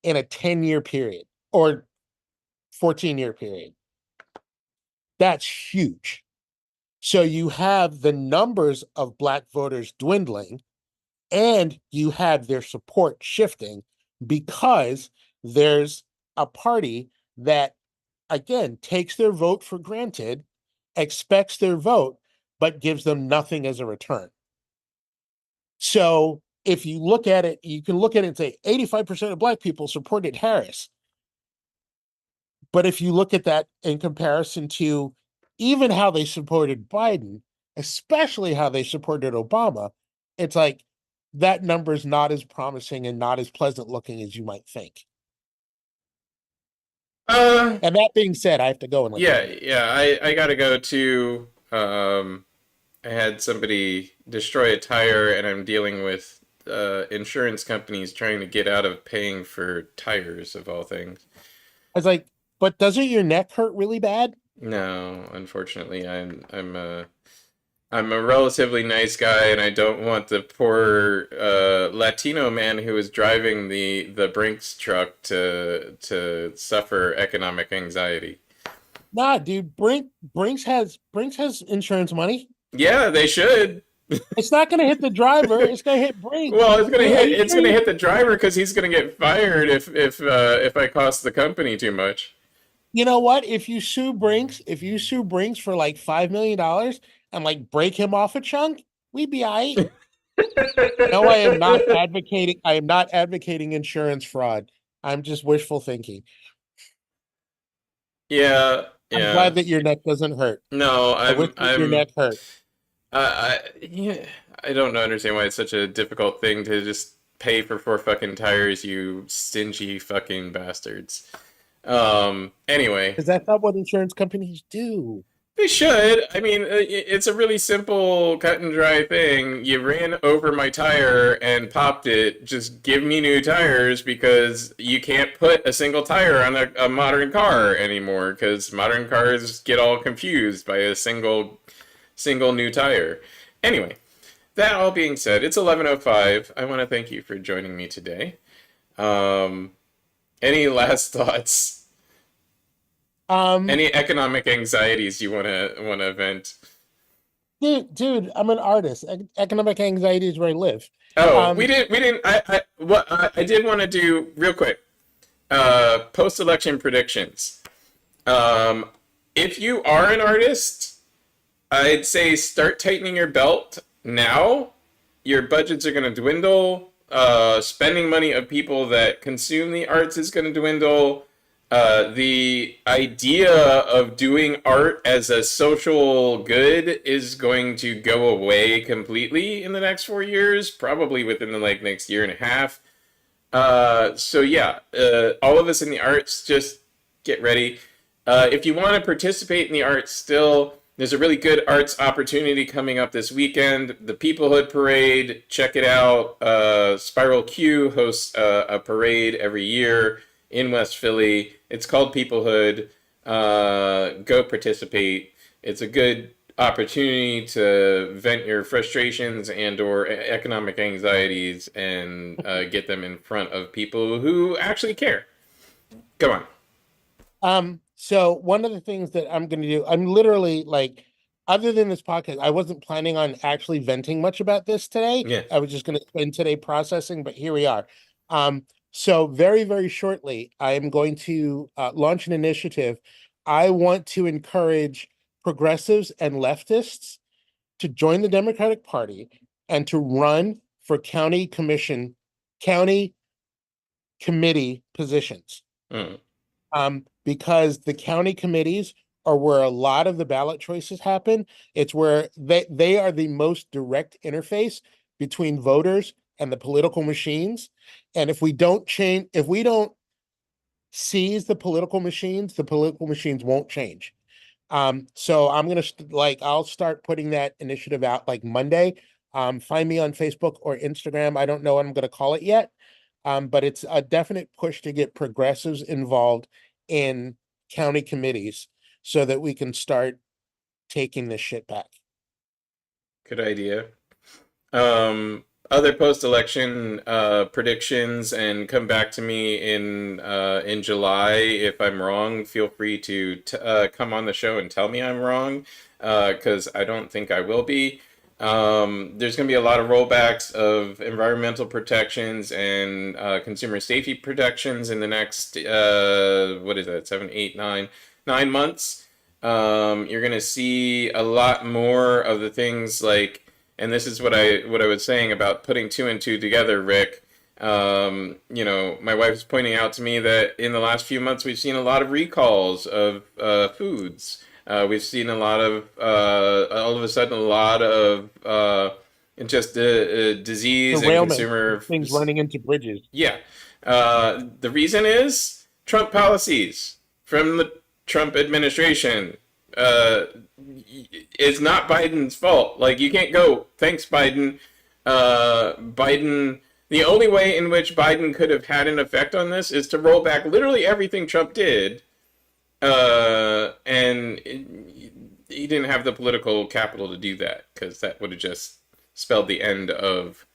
in a 10-year period or 14-year period. That's huge. So you have the numbers of Black voters dwindling and you have their support shifting because there's a party that, again, takes their vote for granted, expects their vote, but gives them nothing as a return. So if you look at it, you can look at it and say 85% of Black people supported Harris. But if you look at that in comparison to even how they supported Biden, especially how they supported Obama, it's like that number is not as promising and not as pleasant looking as you might think. Uh, And that being said, I have to go in like a yeah, minute. yeah. I gotta go to. I had somebody destroy a tire, and I'm dealing with insurance companies trying to get out of paying for tires of all things. I was like, but doesn't your neck hurt really bad? No, unfortunately, I'm a relatively nice guy, and I don't want the poor Latino man who is driving the Brinks truck to suffer economic anxiety. Nah, dude, Brinks has insurance money. Yeah, they should. It's not gonna hit the driver, it's gonna hit Brinks. Well, Are you it's sure gonna hit the driver because he's gonna get fired if I cost the company too much. you know what? If you sue Brinks for like $5 million and like break him off a chunk, we'd be all right. No, I am not advocating insurance fraud. I'm just wishful thinking. Yeah, I'm yeah. glad that your neck doesn't hurt. No, I wish that your neck hurt. yeah, I don't understand why it's such a difficult thing to just pay for four fucking tires, you stingy fucking bastards. Anyway, Because that's not what insurance companies do. they should. I mean, it's a really simple, cut and dry thing. You ran over my tire and popped it. Just give me new tires because you can't put a single tire on a modern car anymore because modern cars get all confused by a single new tire. Anyway, that all being said, it's 11:05. I want to thank you for joining me today. Um, any last thoughts? Um, Any economic anxieties you wanna vent? dude, I'm an artist. Economic anxiety is where I live. Oh, Um, we didn't. I did want to do real quick. Post-election predictions. Um, if you are an artist, I'd say start tightening your belt now. Your budgets are going to dwindle. Spending money of people that consume the arts is going to dwindle. The idea of doing art as a social good is going to go away completely in the next 4 years, probably within the like next year and a half. So yeah, all of us in the arts, just get ready. If you want to participate in the arts still, there's a really good arts opportunity coming up this weekend. The Peoplehood Parade, check it out. Spiral Q hosts a parade every year in West Philly. It's called Peoplehood. Go participate. It's a good opportunity to vent your frustrations and or economic anxieties and get them in front of people who actually care. Come on. so one of the things that I'm gonna do, I'm literally like, other than this podcast, I wasn't planning on actually venting much about this today. Yeah. I was just gonna spend today processing, but here we are. So very, very shortly, I am going to launch an initiative. I want to encourage progressives and leftists to join the Democratic Party and to run for county committee positions. Mm. Because the county committees are where a lot of the ballot choices happen. It's where they are the most direct interface between voters and the political machines. And if we don't seize the political machines won't change. So I'm gonna I'll start putting that initiative out like Monday. Find me on Facebook or Instagram. I don't know what I'm gonna call it yet. But it's a definite push to get progressives involved in county committees so that we can start taking this shit back. Good idea. Other post-election predictions, and come back to me in July if I'm wrong. Feel free to come on the show and tell me I'm wrong, because I don't think I will be. There's going to be a lot of rollbacks of environmental protections and consumer safety protections in the next what is that, 7, 8, 9 months. You're going to see a lot more of the things like, and this is what I was saying about putting two and two together, Rick. My wife's pointing out to me that in the last few months we've seen a lot of recalls of foods. We've seen a lot of all of a sudden a lot of just disease and consumer things running into bridges. Yeah, the reason is Trump policies from the Trump administration. It's not Biden's fault. Like, you can't go, thanks Biden. Biden. The only way in which Biden could have had an effect on this is to roll back literally everything Trump did, and he didn't have the political capital to do that because that would have just spelled the end of.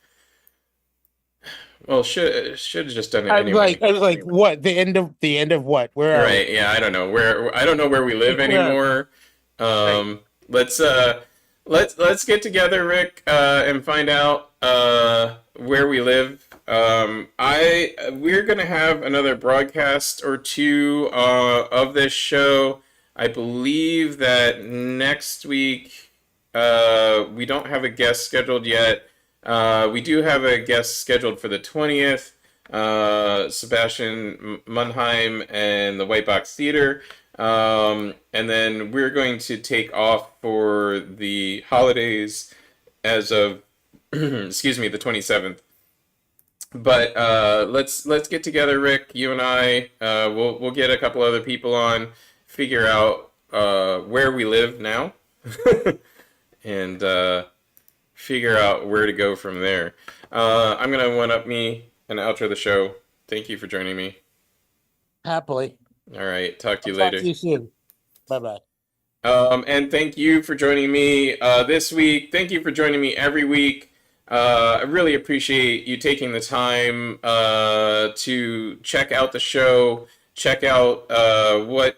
Well, should have just done it anyway. I was like, what? The end of what? Where are we? Right? Yeah, I don't know where we live Where are we? anymore. Right. Let's let's get together, Rick, and find out where we live. I We're gonna have another broadcast or two of this show. I believe that next week we don't have a guest scheduled yet. We do have a guest scheduled for the 20th. Sebastian Mannheim and the White Box Theater. And then we're going to take off for the holidays as of excuse me, the 27th. But let's get together, Rick. You and I. We'll get a couple other people on, figure out where we live now, and figure out where to go from there. I'm gonna one up me and outro the show. Thank you for joining me. Happily. All right, talk to I'll you talk later. to you soon. Bye bye. And thank you for joining me this week. Thank you for joining me every week. I really appreciate you taking the time to check out the show, check out what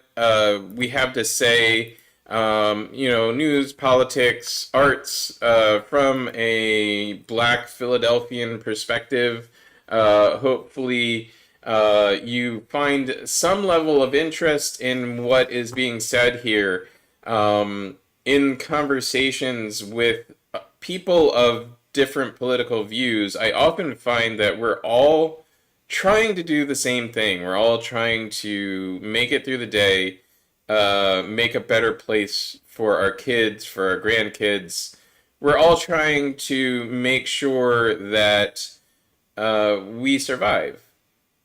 we have to say. News, politics, arts from a Black Philadelphian perspective. Hopefully, you find some level of interest in what is being said here in conversations with people of different political views. I often find that we're all trying to do the same thing. We're all trying to make it through the day, make a better place for our kids, for our grandkids. We're all trying to make sure that we survive.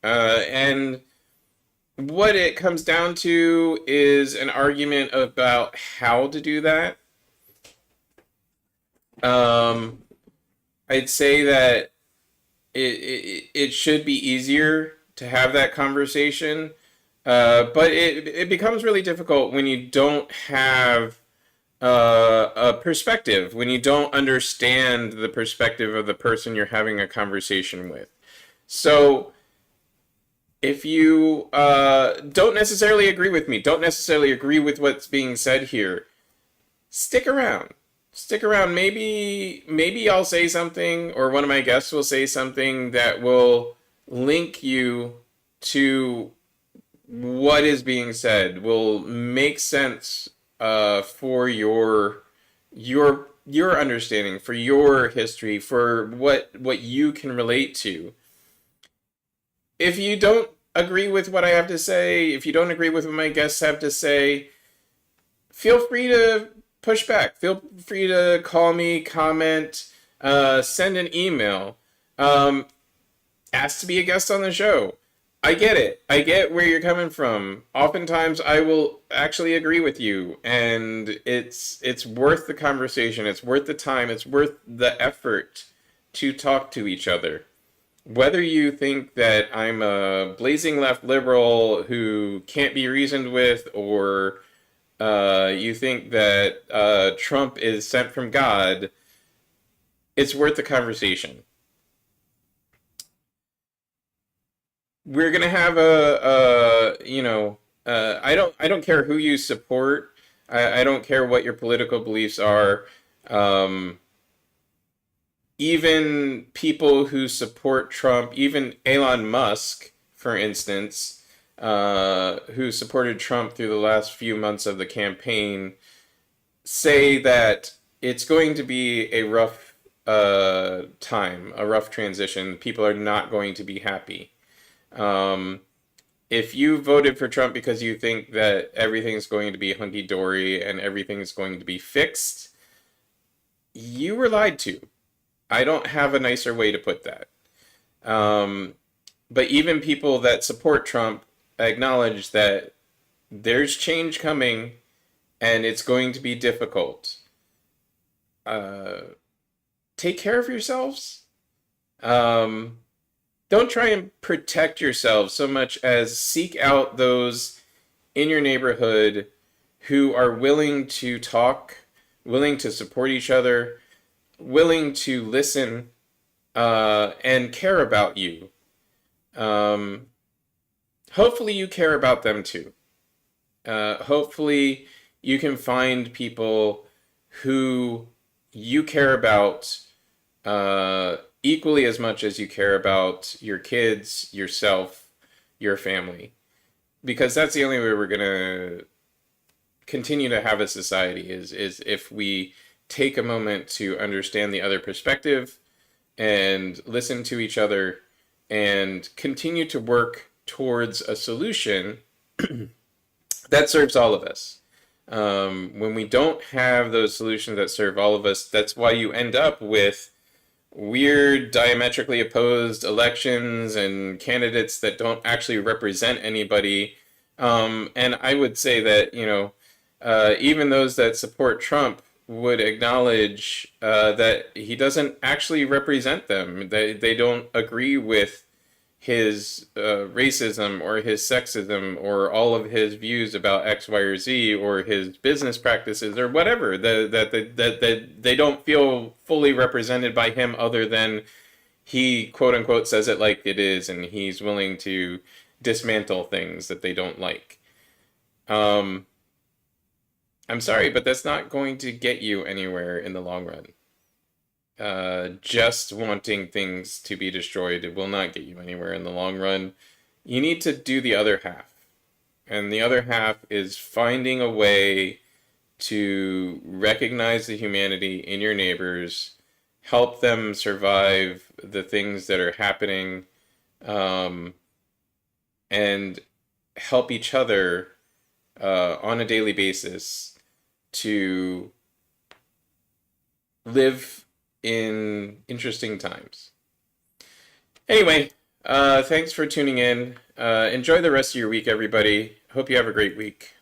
And what it comes down to is an argument about how to do that. I'd say that it should be easier to have that conversation, but it becomes really difficult when you don't have a perspective, when you don't understand the perspective of the person you're having a conversation with. So if you don't necessarily agree with me, don't necessarily agree with what's being said here, stick around. Stick around. Maybe I'll say something, or one of my guests will say something that will link you to what is being said, will make sense for your understanding, for your history, for what you can relate to. If you don't agree with what I have to say, if you don't agree with what my guests have to say, feel free to push back. Feel free to call me, comment, send an email, ask to be a guest on the show. I get it. I get where you're coming from. Oftentimes, I will actually agree with you, and it's worth the conversation. It's worth the time. It's worth the effort to talk to each other. Whether you think that I'm a blazing left liberal who can't be reasoned with, or you think that Trump is sent from God, it's worth the conversation. We're gonna have I don't care who you support. I don't care what your political beliefs are. Um, Even people who support Trump, even Elon Musk, for instance, who supported Trump through the last few months of the campaign, say that it's going to be a rough time, a rough transition. People are not going to be happy. Um, if you voted for Trump because you think that everything's going to be hunky dory and everything's going to be fixed, you were lied to. I don't have a nicer way to put that. Um, but even people that support Trump acknowledge that there's change coming and it's going to be difficult. Uh, take care of yourselves. Um, don't try and protect yourselves so much as seek out those in your neighborhood who are willing to talk, willing to support each other, willing to listen, and care about you. Um, hopefully, you care about them too. Hopefully, you can find people who you care about equally as much as you care about your kids, yourself, your family. Because that's the only way we're going to continue to have a society is if we take a moment to understand the other perspective and listen to each other and continue to work towards a solution that serves all of us. When we don't have those solutions that serve all of us, that's why you end up with weird, diametrically opposed elections and candidates that don't actually represent anybody. And I would say that, even those that support Trump would acknowledge that he doesn't actually represent them. They don't agree with his racism or his sexism or all of his views about X, Y, or Z or his business practices or whatever. That they don't feel fully represented by him other than he, quote unquote, says it like it is and he's willing to dismantle things that they don't like. I'm sorry, but that's not going to get you anywhere in the long run. Just wanting things to be destroyed, it will not get you anywhere in the long run. You need to do the other half. And the other half is finding a way to recognize the humanity in your neighbors, help them survive the things that are happening, and help each other on a daily basis to live in interesting times. Anyway, thanks for tuning in. Enjoy the rest of your week, everybody. Hope you have a great week.